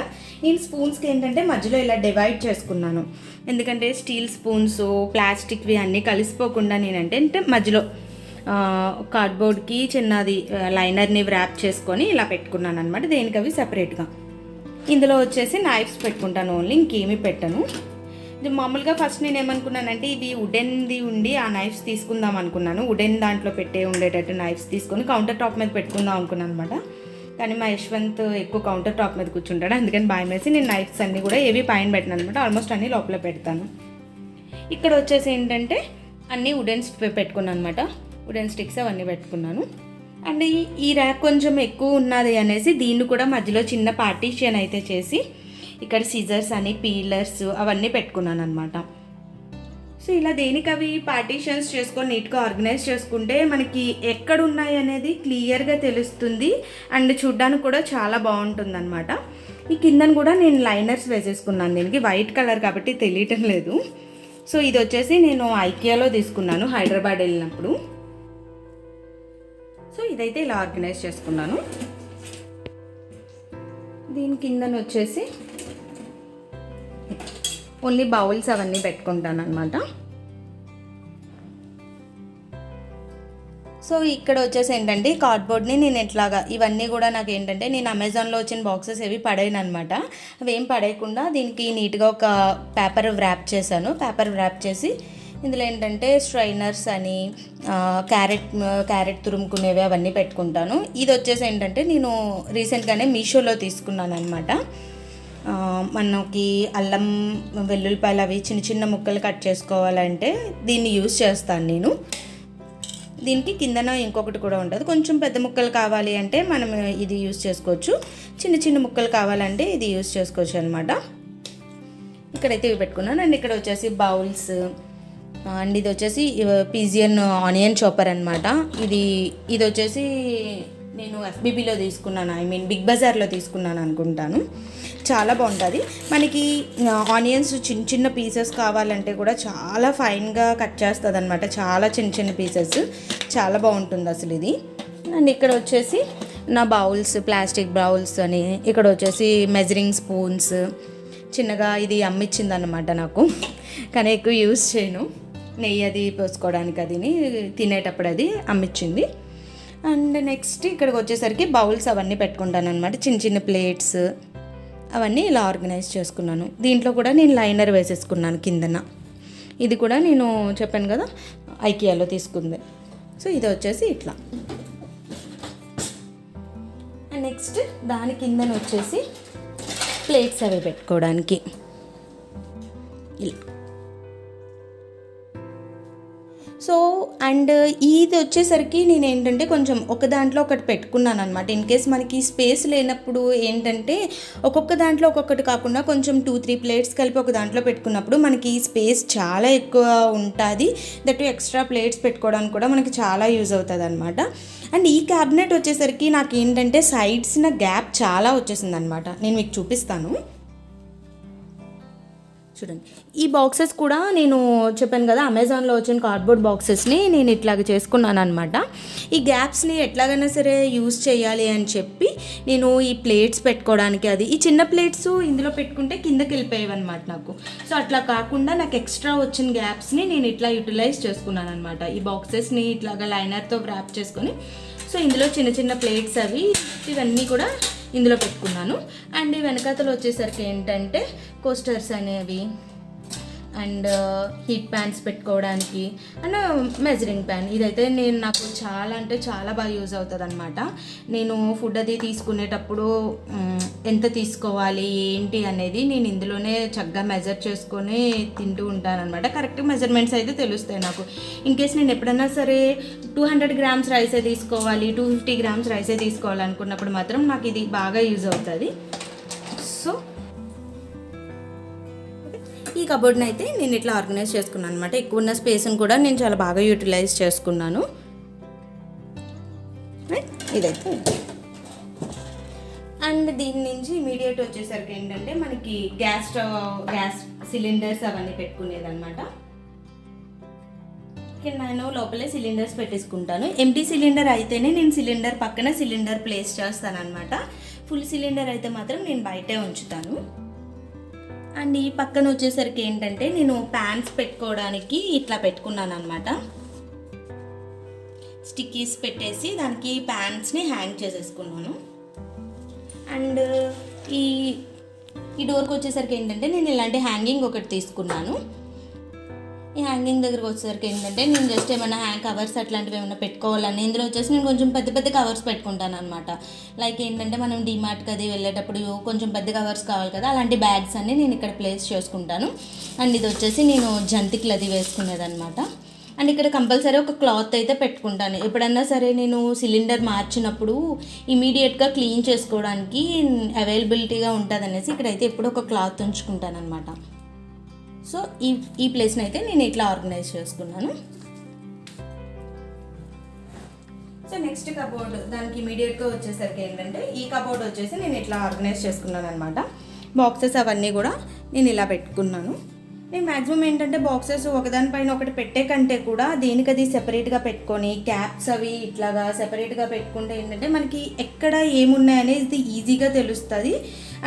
నేను స్పూన్స్కి ఏంటంటే మధ్యలో ఇలా డివైడ్ చేసుకున్నాను, ఎందుకంటే స్టీల్ స్పూన్స్ ప్లాస్టిక్వి అన్నీ కలిసిపోకుండా నేనంటే మధ్యలో కార్డ్బోర్డ్కి చిన్నది లైనర్ని వ్రాప్ చేసుకొని ఇలా పెట్టుకున్నాను అనమాట. దేనికి అవి సెపరేట్గా. ఇందులో వచ్చేసి నైఫ్స్ పెట్టుకుంటాను ఓన్లీ, ఇంకేమీ పెట్టను. ఇది మామూలుగా ఫస్ట్ నేను ఏమనుకున్నానంటే ఇది వుడెన్ది ఉండి ఆ నైఫ్స్ తీసుకుందాం అనుకున్నాను. వుడెన్ దాంట్లో ఉండేటట్టు నైఫ్స్ తీసుకొని కౌంటర్ టాప్ మీద పెట్టుకుందాం అనుకున్నాను అనమాట. కానీ మా యశ్వంత్ ఎక్కువ కౌంటర్ టాప్ మీద కూర్చుంటాడు, అందుకని భయం వేసి నేను నైఫ్స్ అన్నీ కూడా ఏవి పైన పెట్టినాను అనమాట. ఆల్మోస్ట్ అన్నీ లోపల పెడతాను. ఇక్కడ వచ్చేసి ఏంటంటే అన్నీ వుడెన్ పెట్టుకున్నాను అనమాట. వుడెన్ స్టిక్స్ అవన్నీ పెట్టుకున్నాను. అండ్ ఈ ర్యాక్ కొంచెం ఎక్కువ ఉన్నది అనేసి దీన్ని కూడా మధ్యలో చిన్న పార్టీషన్ అయితే చేసి ఇక్కడ సిజర్స్ అని పీలర్స్ అవన్నీ పెట్టుకున్నాను అనమాట. సో ఇలా దేనికి అవి పార్టీషన్స్ చేసుకొని నీట్గా ఆర్గనైజ్ చేసుకుంటే మనకి ఎక్కడ ఉన్నాయి అనేది క్లియర్గా తెలుస్తుంది అండ్ చూడ్డానికి కూడా చాలా బాగుంటుంది అనమాట. ఈ కిందను కూడా నేను లైనర్స్ వేసేసుకున్నాను. దీనికి వైట్ కలర్ కాబట్టి తెలియటం లేదు. సో ఇది వచ్చేసి నేను ఐకియాలో తీసుకున్నాను హైదరాబాద్ వెళ్ళినప్పుడు. సో ఇదైతే ఇలా ఆర్గనైజ్ చేసుకున్నాను. దీని కిందను వచ్చేసి ఓన్లీ బౌల్స్ అవన్నీ పెట్టుకుంటాను అనమాట. సో ఇక్కడ వచ్చేసి ఏంటంటే కార్డ్బోర్డ్ని నేను ఎట్లాగా ఇవన్నీ కూడా నాకు ఏంటంటే నేను అమెజాన్లో వచ్చిన బాక్సెస్ ఏవి పడేయను అనమాట. అవి ఏం పడేయకుండా దీనికి నీట్గా ఒక పేపర్ వ్రాప్ చేశాను. పేపర్ వ్రాప్ చేసి ఇందులో ఏంటంటే స్ట్రైనర్స్ అని క్యారెట్ తురుముకునేవి అవన్నీ పెట్టుకుంటాను. ఇది వచ్చేసి ఏంటంటే నేను రీసెంట్గానే మీషోలో తీసుకున్నాను అనమాట. మనకి అల్లం వెల్లుల్లిపాయలు అవి చిన్న చిన్న ముక్కలు కట్ చేసుకోవాలంటే దీన్ని యూజ్ చేస్తాను నేను. దీనికి కిందన ఇంకొకటి కూడా ఉంటుంది. కొంచెం పెద్ద ముక్కలు కావాలి అంటే మనం ఇది యూజ్ చేసుకోవచ్చు. చిన్న చిన్న ముక్కలు కావాలంటే ఇది యూజ్ చేసుకోవచ్చు అనమాట. ఇక్కడైతే ఇవి పెట్టుకున్నాను. అండ్ ఇక్కడ వచ్చేసి బౌల్స్ అండ్ ఇది వచ్చేసి పిజియన్ ఆనియన్ చాపర్ అనమాట. ఇది వచ్చేసి నేను ఎఫ్బీబీలో తీసుకున్నాను, బిగ్ బజార్లో తీసుకున్నాను అనుకుంటాను. చాలా బాగుంటుంది. మనకి ఆనియన్స్ చిన్న చిన్న పీసెస్ కావాలంటే కూడా చాలా ఫైన్గా కట్ చేస్తుంది అనమాట. చాలా చిన్న చిన్న పీసెస్ చాలా బాగుంటుంది అసలు ఇది. అండ్ ఇక్కడ వచ్చేసి నా బౌల్స్, ప్లాస్టిక్ బౌల్స్ అని, ఇక్కడ వచ్చేసి మెజరింగ్ స్పూన్స్ చిన్నగా ఇది అమ్మిచ్చిందనమాట నాకు, కానీ ఎక్కువ యూజ్ చేయను. నెయ్యి అది పోసుకోవడానికి అదిని తినేటప్పుడు అది అమ్మిచ్చింది. అండ్ నెక్స్ట్ ఇక్కడికి వచ్చేసరికి బౌల్స్ అవన్నీ పెట్టుకుంటాను అనమాట. చిన్న చిన్న ప్లేట్స్ అవన్నీ ఇలా ఆర్గనైజ్ చేసుకున్నాను. దీంట్లో కూడా నేను లైనర్ వేసేసుకున్నాను కిందన. ఇది కూడా నేను చెప్పాను కదా ఐకియాలో తీసుకుంది. సో ఇది వచ్చేసి ఇట్లా. అండ్ నెక్స్ట్ దాని కిందన వచ్చేసి ప్లేట్స్ అవి పెట్టుకోవడానికి ఇలా. సో అండ్ ఇది వచ్చేసరికి నేను ఏంటంటే కొంచెం ఒక దాంట్లో ఒకటి పెట్టుకున్నాను అనమాట. ఇన్ కేస్ మనకి స్పేస్ లేనప్పుడు ఏంటంటే ఒక్కొక్క దాంట్లో ఒక్కొక్కటి కాకుండా కొంచెం 2-3 ప్లేట్స్ కలిపి ఒక దాంట్లో పెట్టుకున్నప్పుడు మనకి స్పేస్ చాలా ఎక్కువ ఉంటుంది. దట్ ఎక్స్ట్రా ప్లేట్స్ పెట్టుకోవడానికి కూడా మనకి చాలా యూజ్ అవుతుంది అనమాట. అండ్ ఈ క్యాబినెట్ వచ్చేసరికి నాకు ఏంటంటే సైడ్స్న గ్యాప్ చాలా వచ్చేసింది అనమాట. నేను మీకు చూపిస్తాను చూడండి. ఈ బాక్సెస్ కూడా నేను చెప్పాను కదా అమెజాన్లో వచ్చిన కార్డ్బోర్డ్ బాక్సెస్ని నేను ఇట్లాగ చేసుకున్నాను అనమాట. ఈ గ్యాప్స్ని ఎట్లాగైనా సరే యూజ్ చేయాలి అని చెప్పి నేను ఈ ప్లేట్స్ పెట్టుకోవడానికి ఈ చిన్న ప్లేట్స్ ఇందులో పెట్టుకుంటే కిందకి వెళ్ళిపోయేవి అనమాట నాకు. సో అట్లా కాకుండా నాకు ఎక్స్ట్రా వచ్చిన గ్యాప్స్ని నేను ఇట్లా యూటిలైజ్ చేసుకున్నాను అనమాట. ఈ బాక్సెస్ని ఇట్లాగా లైనర్తో వ్రాప్ చేసుకొని సో ఇందులో చిన్న చిన్న ప్లేట్స్ ఇవన్నీ కూడా ఇందులో పెట్టుకున్నాను. అండ్ వెనకాతలు వచ్చేసరికి ఏంటంటే కోస్టర్స్ అనేవి అండ్ హీట్ ప్యాన్స్ పెట్టుకోవడానికి అండ్ మెజరింగ్ ప్యాన్. ఇదైతే నాకు చాలా అంటే చాలా బాగా యూజ్ అవుతుంది అనమాట. నేను ఫుడ్ అది తీసుకునేటప్పుడు ఎంత తీసుకోవాలి ఏంటి అనేది నేను ఇందులోనే చక్కగా మెజర్ చేసుకొని తింటూ ఉంటాను అనమాట. కరెక్ట్ మెజర్మెంట్స్ అయితే తెలుస్తాయి నాకు. ఇన్ కేస్ నేను ఎప్పుడైనా సరే 200 గ్రామ్స్ రైసే తీసుకోవాలి, 250 గ్రామ్స్ రైసే తీసుకోవాలనుకున్నప్పుడు మాత్రం నాకు ఇది బాగా యూజ్ అవుతుంది. సో ఈ కబోర్డ్ని అయితే నేను ఇట్లా ఆర్గనైజ్ చేసుకున్నాను అనమాట. ఎక్కువ ఉన్న స్పేస్ని కూడా నేను చాలా బాగా యూటిలైజ్ చేసుకున్నాను. ఇదైతే అండ్ దీని నుంచి ఇమీడియట్ వచ్చేసరికి ఏంటంటే మనకి గ్యాస్ సిలిండర్స్ అవన్నీ పెట్టుకునేది అనమాట. నేను లోపలే సిలిండర్స్ పెట్టేసుకుంటాను. ఎంటీ సిలిండర్ అయితేనే నేను సిలిండర్ పక్కన సిలిండర్ ప్లేస్ చేస్తాను అనమాట. ఫుల్ సిలిండర్ అయితే మాత్రం నేను బయటే ఉంచుతాను. అండ్ ఈ పక్కన వచ్చేసరికి ఏంటంటే నేను ప్యాన్స్ పెట్టుకోవడానికి ఇట్లా పెట్టుకున్నాను అనమాట. స్టిక్కీస్ పెట్టేసి దానికి ప్యాన్స్ని హ్యాంగ్ చేసేసుకున్నాను. అండ్ ఈ డోర్కి వచ్చేసరికి ఏంటంటే నేను ఇలాంటి హ్యాంగింగ్ ఒకటి తీసుకున్నాను. ఈ హ్యాంగింగ్ దగ్గరకు వచ్చేసరికి ఏంటంటే నేను జస్ట్ ఏమైనా కవర్స్ అట్లాంటివి ఏమైనా పెట్టుకోవాలని ఇందులో వచ్చేసి నేను కొంచెం పెద్ద పెద్ద కవర్స్ పెట్టుకుంటాను అనమాట. లైక్ ఏంటంటే మనం డిమార్ట్కి అది వెళ్ళేటప్పుడు కొంచెం పెద్ద కవర్స్ కావాలి కదా, అలాంటి బ్యాగ్స్ అన్నీ నేను ఇక్కడ ప్లేస్ చేసుకుంటాను. అండ్ ఇది వచ్చేసి నేను జంతికలు అది వేసుకునేది అనమాట. అండ్ ఇక్కడ కంపల్సరీ ఒక క్లాత్ అయితే పెట్టుకుంటాను. ఎప్పుడన్నా సరే నేను సిలిండర్ మార్చినప్పుడు ఇమీడియట్గా క్లీన్ చేసుకోవడానికి అవైలబిలిటీగా ఉంటుంది అనేసి ఇక్కడైతే ఎప్పుడు ఒక క్లాత్ ఉంచుకుంటాను అనమాట. సో ఈ ప్లేస్ని అయితే నేను ఇట్లా ఆర్గనైజ్ చేసుకున్నాను. సో నెక్స్ట్ కబోర్డ్ దానికి ఇమీడియట్గా వచ్చేసరికి ఏంటంటే ఈ కబోర్డ్ వచ్చేసి నేను ఇట్లా ఆర్గనైజ్ చేసుకున్నాను అనమాట. బాక్సెస్ అవన్నీ కూడా నేను ఇలా పెట్టుకున్నాను. నేను మ్యాక్సిమం ఏంటంటే బాక్సెస్ ఒకదానిపైన ఒకటి పెట్టే కంటే కూడా దేనికది సెపరేట్గా పెట్టుకొని క్యాప్స్ అవి ఇట్లాగా సెపరేట్గా పెట్టుకుంటే ఏంటంటే మనకి ఎక్కడ ఏమున్నాయనేది ఈజీగా తెలుస్తుంది.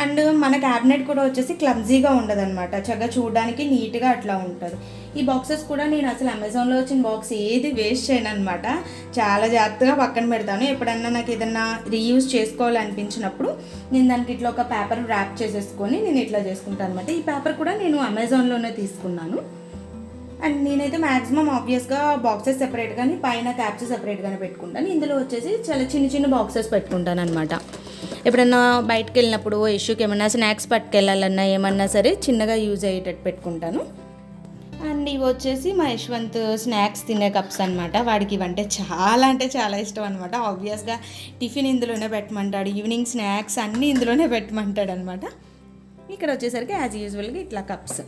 అండ్ మన క్యాబినెట్ కూడా వచ్చేసి క్లమ్జీగా ఉండదు అనమాట, చక్కగా చూడడానికి నీట్గా అట్లా ఉంటుంది. ఈ బాక్సెస్ కూడా నేను అసలు అమెజాన్లో వచ్చిన బాక్స్ ఏది వేస్ట్ చేయను అనమాట, చాలా జాగ్రత్తగా పక్కన పెడతాను. ఎప్పుడన్నా నాకు ఏదన్నా రీయూజ్ చేసుకోవాలనిపించినప్పుడు నేను దానికి ఇట్లా ఒక పేపర్ ర్యాప్ చేసేసుకొని నేను ఇట్లా చేసుకుంటాను అనమాట. ఈ పేపర్ కూడా నేను అమెజాన్లోనే తీసుకున్నాను. అండ్ నేనైతే మ్యాక్సిమం ఆబ్వియస్గా బాక్సెస్ సెపరేట్ కానీ పైన క్యాప్స్ సెపరేట్గానే పెట్టుకుంటాను. ఇందులో వచ్చేసి చాలా చిన్న చిన్న బాక్సెస్ పెట్టుకుంటాను అనమాట. ఎప్పుడన్నా బయటకు వెళ్ళినప్పుడు ఇష్యూకి ఏమన్నా స్నాక్స్ పట్టుకెళ్ళాలన్నా ఏమన్నా సరే చిన్నగా యూజ్ అయ్యేటట్టు పెట్టుకుంటాను. అండ్ ఇవి వచ్చేసి మా యశ్వంత్ స్నాక్స్ తినే కప్స్ అనమాట. వాడికి ఇవంటే అంటే చాలా ఇష్టం అనమాట. ఆబ్వియస్గా టిఫిన్ ఇందులోనే పెట్టమంటాడు, ఈవినింగ్ స్నాక్స్ అన్నీ ఇందులోనే పెట్టమంటాడు అనమాట. ఇక్కడ వచ్చేసరికి యాజ్ యూజువల్గా ఇట్లా కప్స్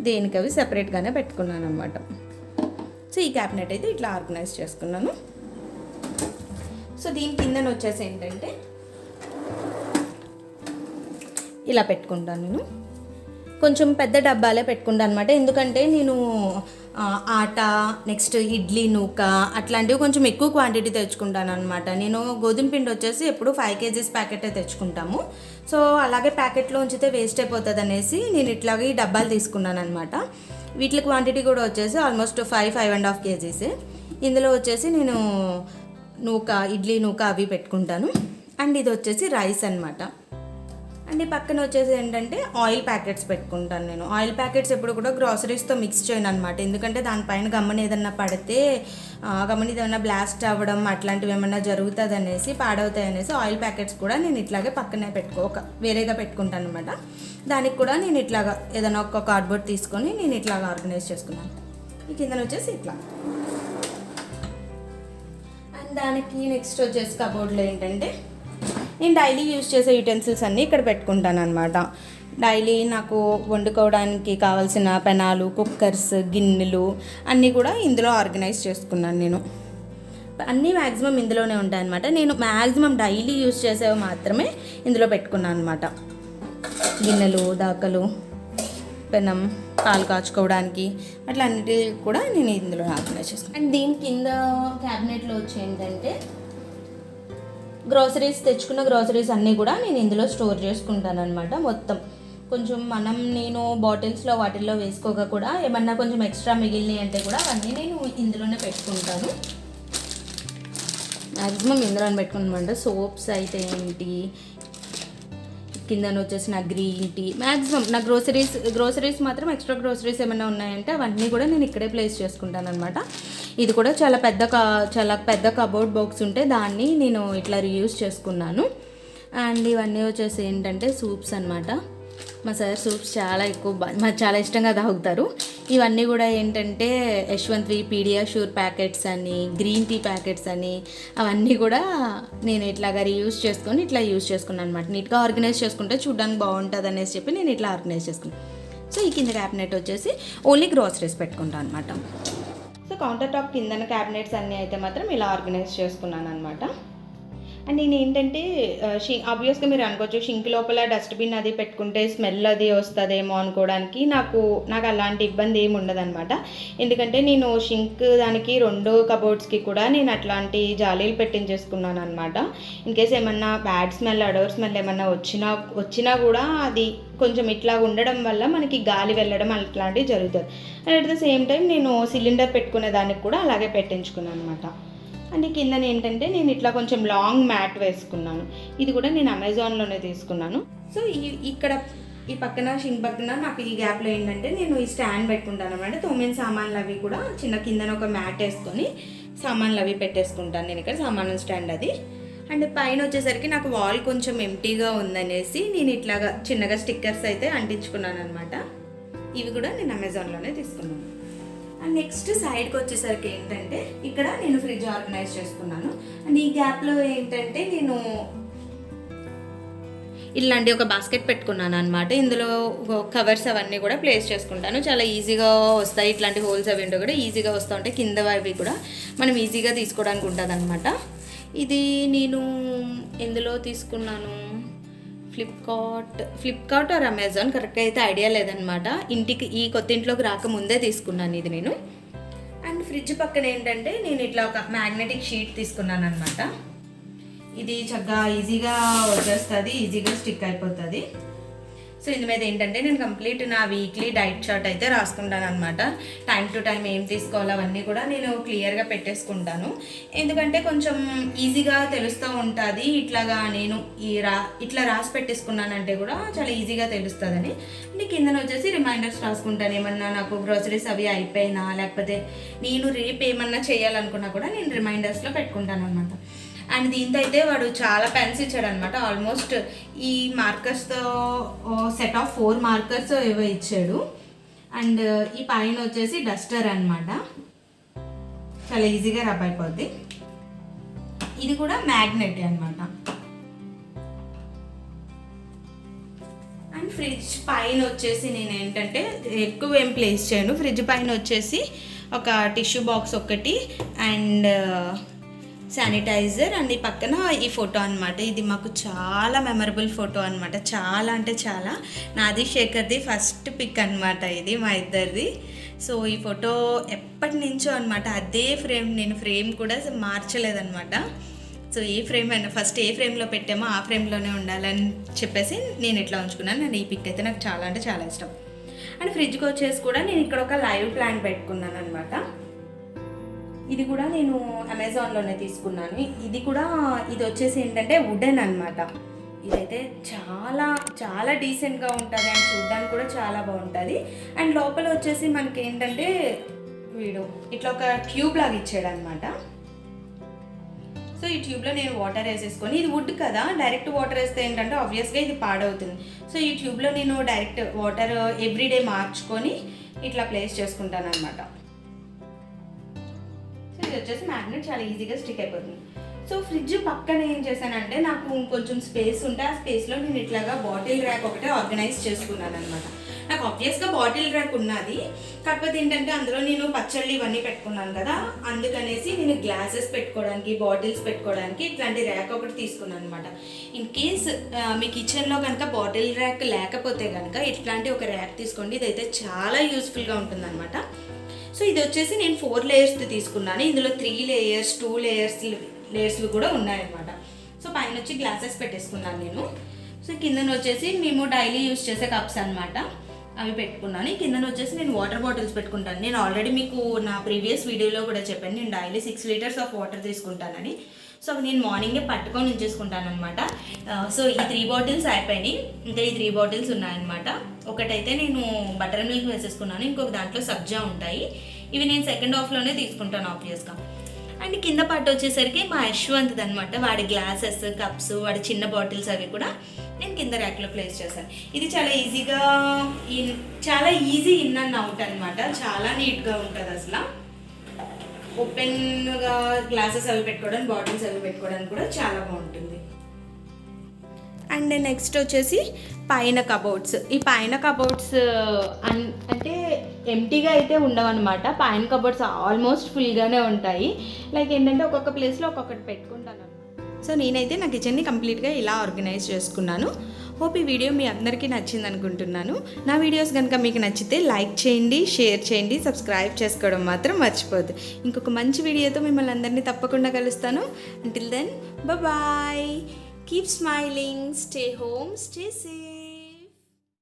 దేనికి అవి సెపరేట్గానే పెట్టుకున్నాను అనమాట. సో ఈ క్యాబినెట్ అయితే ఇట్లా ఆర్గనైజ్ చేసుకున్నాను. సో దీని కిందన వచ్చేసి ఏంటంటే ఇలా పెట్టుకుంటాను. నేను కొంచెం పెద్ద డబ్బాలే పెట్టుకుంటాను అనమాట. ఎందుకంటే నేను ఆట నెక్స్ట్ ఇడ్లీ నూక అట్లాంటివి కొంచెం ఎక్కువ క్వాంటిటీ తెచ్చుకుంటాను అనమాట. నేను గోధుమ పిండి వచ్చేసి ఎప్పుడు 5 kgs ప్యాకెటే తెచ్చుకుంటాము. సో అలాగే ప్యాకెట్లో ఉంచితే వేస్ట్ అయిపోతుంది అనేసి నేను ఇట్లాగే ఈ డబ్బాలు తీసుకున్నాను అనమాట. వీటి క్వాంటిటీ కూడా వచ్చేసి ఆల్మోస్ట్ 5.5 kgs. ఇందులో వచ్చేసి నేను నూక ఇడ్లీ నూక అవి పెట్టుకుంటాను. అండ్ ఇది వచ్చేసి రైస్ అనమాట. అండ్ ఈ పక్కన వచ్చేసి ఏంటంటే ఆయిల్ ప్యాకెట్స్ పెట్టుకుంటాను. నేను ఆయిల్ ప్యాకెట్స్ ఎప్పుడు కూడా గ్రాసరీస్తో మిక్స్ చేయను అనమాట. ఎందుకంటే దానిపైన గమ్మని ఏదన్నా పడితే గమ్మని ఏదన్నా బ్లాస్ట్ అవ్వడం అట్లాంటివి ఏమన్నా జరుగుతుంది అనేసి పాడవుతాయి అనేసి ఆయిల్ ప్యాకెట్స్ కూడా నేను ఇట్లాగే పక్కనే వేరేగా పెట్టుకుంటాను అనమాట. దానికి కూడా నేను ఇట్లాగా ఏదైనా ఒక కార్డ్బోర్డ్ తీసుకొని నేను ఇట్లాగా ఆర్గనైజ్ చేసుకున్నాను. ఈ కింద వచ్చేసి ఇట్లా. అండ్ దానికి నెక్స్ట్ వచ్చేసి కబోర్డ్లో ఏంటంటే నేను డైలీ యూజ్ చేసే యూటెన్సిల్స్ అన్నీ ఇక్కడ పెట్టుకుంటాను అనమాట. డైలీ నాకు వండుకోవడానికి కావాల్సిన పెనాలు, కుక్కర్స్, గిన్నెలు అన్నీ కూడా ఇందులో ఆర్గనైజ్ చేసుకున్నాను. నేను అన్నీ మ్యాక్సిమం ఇందులోనే ఉంటాయి అనమాట. నేను మ్యాక్సిమం డైలీ యూజ్ చేసేవి మాత్రమే ఇందులో పెట్టుకున్నాను అనమాట. గిన్నెలు, దాకలు, పెనం, పాలు కాచుకోవడానికి అట్లా అన్నిటి కూడా నేను ఇందులో ఆర్గనైజ్ చేసుకున్నాను. అండ్ దీని కింద క్యాబినెట్లో వచ్చి ఏంటంటే గ్రోసరీస్ తెచ్చుకున్న గ్రోసరీస్ అన్నీ కూడా నేను ఇందులో స్టోర్ చేసుకుంటాను అనమాట. మొత్తం కొంచెం నేను బాటిల్స్లో వాటిల్లో వేసుకోక కూడా ఏమన్నా కొంచెం ఎక్స్ట్రా మిగిలినవి అంటే కూడా అవన్నీ నేను ఇందులోనే పెట్టుకుంటాను. మ్యాక్సిమం ఇందులోనే పెట్టుకుంటామంట. సోప్స్ అయితే ఏంటి, కింద వచ్చేసి నా గ్రీన్ టీ, మ్యాక్సిమం నా గ్రోసరీస్ మాత్రం ఎక్స్ట్రా గ్రోసరీస్ ఏమైనా ఉన్నాయంటే అవన్నీ కూడా నేను ఇక్కడే ప్లేస్ చేసుకుంటాను అనమాట. ఇది కూడా చాలా పెద్ద కబోర్డ్ బాక్స్ ఉంటే దాన్ని నేను ఇట్లా రీయూజ్ చేసుకున్నాను. అండ్ ఇవన్నీ వచ్చేసి ఏంటంటే సూప్స్ అనమాట. మా సార్ సూప్స్ చాలా ఇష్టంగా తాగుతారు. ఇవన్నీ కూడా ఏంటంటే యశ్వంత్వి పీడియాష్యూర్ ప్యాకెట్స్ అని, గ్రీన్ టీ ప్యాకెట్స్ అని అవన్నీ కూడా నేను ఇట్లాగా రీయూజ్ చేసుకొని ఇట్లా యూజ్ చేసుకున్నాను అనమాట. నీట్గా ఆర్గనైజ్ చేసుకుంటే చూడడానికి బాగుంటుంది అనేసి చెప్పి నేను ఇట్లా ఆర్గనైజ్ చేసుకున్నాను. సో ఈ కింద క్యాబినెట్ వచ్చేసి ఓన్లీ గ్రోసరీస్ పెట్టుకుంటాను అనమాట. సో కౌంటర్ టాప్ కిందన క్యాబినెట్స్ అన్నీ అయితే మాత్రం ఇలా ఆర్గనైజ్ చేసుకున్నాను అనమాట. అండ్ నేను ఏంటంటే ఆబ్వియస్గా మీరు అనుకోవచ్చు షింక్ లోపల డస్ట్బిన్ అది పెట్టుకుంటే స్మెల్ అది వస్తుందేమో అనుకోవడానికి నాకు అలాంటి ఇబ్బంది ఏమి ఉండదన్నమాట. ఎందుకంటే నేను షింక్ దానికి 2 కబోర్డ్స్కి కూడా నేను అట్లాంటి జాలీలు పెట్టించేసుకున్నాను అనమాట. ఇన్కేస్ ఏమన్నా బ్యాడ్ స్మెల్, అడోర్ స్మెల్ ఏమన్నా వచ్చినా కూడా అది కొంచెం ఇట్లా ఉండడం వల్ల మనకి గాలి వెళ్ళడం అట్లాంటివి జరుగుతుంది. And at the same time నేను సిలిండర్ పెట్టుకునే దానికి కూడా అలాగే పెట్టించుకున్నాను అనమాట. అండ్ కింద ఏంటంటే నేను ఇట్లా కొంచెం లాంగ్ మ్యాట్ వేసుకున్నాను. ఇది కూడా నేను అమెజాన్లోనే తీసుకున్నాను. సో ఇక్కడ ఈ పక్కన షింక్ పక్కన నాకు ఈ గ్యాప్లో ఏంటంటే నేను ఈ స్టాండ్ పెట్టుకుంటాను అనమాట. తోమిన సామాన్లు అవి కూడా చిన్న కిందన ఒక మ్యాట్ వేసుకొని సామాన్లు అవి పెట్టేసుకుంటాను నేను ఇక్కడ, సామాన్లు స్టాండ్ అది. అండ్ పైన వచ్చేసరికి నాకు వాల్ కొంచెం ఎంటీగా ఉందనేసి నేను ఇట్లాగా చిన్నగా స్టిక్కర్స్ అయితే అంటించుకున్నాను అనమాట. ఇవి కూడా నేను అమెజాన్లోనే తీసుకున్నాను. అండ్ నెక్స్ట్ సైడ్కి వచ్చేసరికి ఏంటంటే ఇక్కడ నేను ఫ్రిడ్జ్ ఆర్గనైజ్ చేసుకున్నాను. అండ్ ఈ గ్యాప్లో ఏంటంటే నేను ఇలాంటి ఒక బాస్కెట్ పెట్టుకున్నాను అనమాట. ఇందులో కవర్స్ అవన్నీ కూడా ప్లేస్ చేసుకుంటాను. చాలా ఈజీగా వస్తాయి. ఇట్లాంటి హోల్స్ అవి ఉంటే కూడా ఈజీగా వస్తూ ఉంటాయి. కింద అవి కూడా మనం ఈజీగా తీసుకోవడానికి ఉంటుంది అనమాట. ఇది నేను ఎందులో తీసుకున్నాను, ఫ్లిప్కార్ట్ ఆర్ అమెజాన్, కరెక్ట్గా అయితే ఐడియా లేదనమాట. ఇంటికి ఈ కొత్త ఇంట్లోకి రాకముందే తీసుకున్నాను ఇది నేను. అండ్ ఫ్రిడ్జ్ పక్కన ఏంటంటే నేను ఇట్లా ఒక మ్యాగ్నెటిక్ షీట్ తీసుకున్నాను అనమాట. ఇది చక్కగా ఈజీగా వచ్చేస్తుంది, ఈజీగా స్టిక్ అయిపోతుంది. సో ఇందు మీద ఏంటంటే నేను కంప్లీట్ నా వీక్లీ డైట్ చార్ట్ అయితే రాసుకుంటాను అనమాట. టైం టు టైం ఏం తీసుకోవాలో అవన్నీ కూడా నేను క్లియర్గా పెట్టేసుకుంటాను. ఎందుకంటే కొంచెం ఈజీగా తెలుస్తూ ఉంటుంది. ఇట్లాగా నేను ఇట్లా రాసి పెట్టేసుకున్నానంటే కూడా చాలా ఈజీగా తెలుస్తుందని. అంటే కిందన వచ్చేసి రిమైండర్స్ రాసుకుంటాను. ఏమన్నా నాకు గ్రోసరీస్ అవి అయిపోయినా, లేకపోతే నేను రేపు ఏమన్నా చేయాలనుకున్నా కూడా నేను రిమైండర్స్లో పెట్టుకుంటాను అనమాట. అండ్ దీంతో అయితే వాడు చాలా పెన్స్ ఇచ్చాడు అనమాట. ఆల్మోస్ట్ ఈ మార్కర్స్తో సెట్ ఆఫ్ 4 మార్కర్స్ ఏవో ఇచ్చాడు. అండ్ ఈ పైన వచ్చేసి డస్టర్ అనమాట. చాలా ఈజీగా రబ్ అయిపోద్ది. ఇది కూడా మ్యాగ్నెట్ అనమాట. అండ్ ఫ్రిడ్జ్ పైన వచ్చేసి నేను ఏంటంటే ఎక్కువ ఏం ప్లేస్ చేయను. ఫ్రిడ్జ్ పైన వచ్చేసి ఒక టిష్యూ బాక్స్ ఒకటి అండ్ శానిటైజర్ అండ్ ఈ పక్కన ఈ ఫోటో అనమాట. ఇది మాకు చాలా మెమరబుల్ ఫోటో అనమాట. చాలా అంటే చాలా, నాది శేఖర్ది ఫస్ట్ పిక్ అనమాట ఇది మా ఇద్దరిది. సో ఈ ఫోటో ఎప్పటి నుంచో అనమాట. అదే ఫ్రేమ్, నేను ఫ్రేమ్ కూడా మార్చలేదనమాట. సో ఏ ఫ్రేమ్ అయినా ఫస్ట్ ఏ ఫ్రేమ్లో పెట్టామో ఆ ఫ్రేమ్లోనే ఉండాలని చెప్పేసి నేను ఇట్లా ఉంచుకున్నాను. అండ్ ఈ పిక్ అయితే నాకు చాలా అంటే చాలా ఇష్టం. అండ్ ఫ్రిడ్జ్కి వచ్చేసి కూడా నేను ఇక్కడ ఒక లైవ్ ప్లాంట్ పెట్టుకున్నాను అనమాట. ఇది కూడా నేను అమెజాన్లోనే తీసుకున్నాను. ఇది వచ్చేసి ఏంటంటే వుడెన్ అనమాట. ఇదైతే చాలా చాలా డీసెంట్గా ఉంటుంది అండ్ చూడడానికి కూడా చాలా బాగుంటుంది. అండ్ లోపల వచ్చేసి మనకి ఏంటంటే వీడు ఇట్లా ఒక ట్యూబ్ లాగా ఇచ్చాడు అనమాట. సో ఈ ట్యూబ్లో నేను వాటర్ వేసేసుకొని, ఇది వుడ్ కదా, డైరెక్ట్ వాటర్ వేస్తే ఏంటంటే ఆబ్వియస్గా ఇది పాడవుతుంది. సో ఈ ట్యూబ్లో నేను డైరెక్ట్ వాటర్ ఎవ్రీడే మార్చుకొని ఇట్లా ప్లేస్ చేసుకుంటాను అనమాట. సో ఇది వచ్చేసి మ్యాగ్నెట్ చాలా ఈజీగా స్టిక్ అయిపోతుంది. సో ఫ్రిడ్జ్ పక్కన ఏం చేశానంటే నాకు కొంచెం స్పేస్ ఉంటే ఆ స్పేస్లో నేను ఇట్లాగా బాటిల్ ర్యాక్ ఒకటే ఆర్గనైజ్ చేసుకున్నాను అనమాట. నాకు ఆబ్వియస్గా బాటిల్ ర్యాక్ ఉన్నది, కాకపోతే ఏంటంటే అందులో నేను పచ్చళ్ళు ఇవన్నీ పెట్టుకున్నాను కదా, అందుకనేసి నేను గ్లాసెస్ పెట్టుకోవడానికి, బాటిల్స్ పెట్టుకోవడానికి ఇట్లాంటి ర్యాక్ ఒకటి తీసుకున్నాను అనమాట. ఇన్ కేస్ మీ కిచెన్లో కనుక బాటిల్ ర్యాక్ లేకపోతే కనుక ఇట్లాంటి ఒక ర్యాక్ తీసుకోండి. ఇదైతే చాలా యూస్ఫుల్గా ఉంటుందన్నమాట. సో ఇది వచ్చేసి నేను 4 లేయర్స్ తీసుకున్నాను. ఇందులో 3 లేయర్స్ 2 లేయర్స్ కూడా ఉన్నాయన్నమాట. సో పైన వచ్చి గ్లాసెస్ పెట్టేసుకున్నాను నేను. సో కిందన వచ్చేసి మేము డైలీ యూస్ చేసే కప్స్ అనమాట, అవి పెట్టుకున్నాను. కిందన వచ్చేసి నేను వాటర్ బాటిల్స్ పెట్టుకుంటాను. నేను ఆల్రెడీ మీకు నా ప్రీవియస్ వీడియోలో కూడా చెప్పాను, నేను డైలీ 6 లీటర్స్ ఆఫ్ వాటర్ తీసుకుంటానని. సో అవి నేను మార్నింగే పట్టుకొని ఉంచేసుకుంటాను అనమాట. సో ఈ 3 బాటిల్స్ అయిపోయినాయి, ఇంకా ఈ 3 బాటిల్స్ ఉన్నాయన్నమాట. ఒకటైతే నేను బటర్ మిల్క్ వేసేసుకున్నాను, ఇంకొక దాంట్లో సబ్జా ఉంటాయి. ఇవి నేను సెకండ్ హాఫ్లోనే తీసుకుంటాను ఆబ్వియస్గా. అండ్ కింద పార్ట్ వచ్చేసరికి మా యశ్వంత్ది అనమాట. వాడి గ్లాసెస్, కప్స్, వాడి చిన్న బాటిల్స్ అవి కూడా నేను కింద ర్యాక్లో ప్లేస్ చేశాను. ఇది చాలా ఈజీ ఇన్ అండ్ అవుట్ అనమాట. చాలా నీట్గా ఉంటుంది అసలు. ఓపెన్గా గ్లాసెస్ అవి పెట్టుకోవడానికి, బాటిల్స్ అవి పెట్టుకోవడానికి కూడా చాలా బాగుంటుంది. అండ్ నెక్స్ట్ వచ్చేసి పైన కబోర్డ్స్. ఈ పైన కబోర్డ్స్ అంటే ఎంటీగా అయితే ఉండవన్నమాట. పైన కబోర్డ్స్ ఆల్మోస్ట్ ఫుల్గానే ఉంటాయి. లైక్ ఏంటంటే ఒక్కొక్క ప్లేస్లో ఒక్కొక్కటి పెట్టుకుంటాను. సో నేనైతే నా కిచెన్ని కంప్లీట్గా ఇలా ఆర్గనైజ్ చేసుకున్నాను. హోప్ ఈ వీడియో మీ అందరికీ నచ్చింది అనుకుంటున్నాను. నా వీడియోస్ కనుక మీకు నచ్చితే లైక్ చేయండి, షేర్ చేయండి, సబ్స్క్రైబ్ చేసుకోవడం మాత్రం మర్చిపోద్దు. ఇంకొక మంచి వీడియోతో మిమ్మల్ని అందరినీ తప్పకుండా కలుస్తాను. Until then, bye-bye. Keep smiling, stay home, stay safe.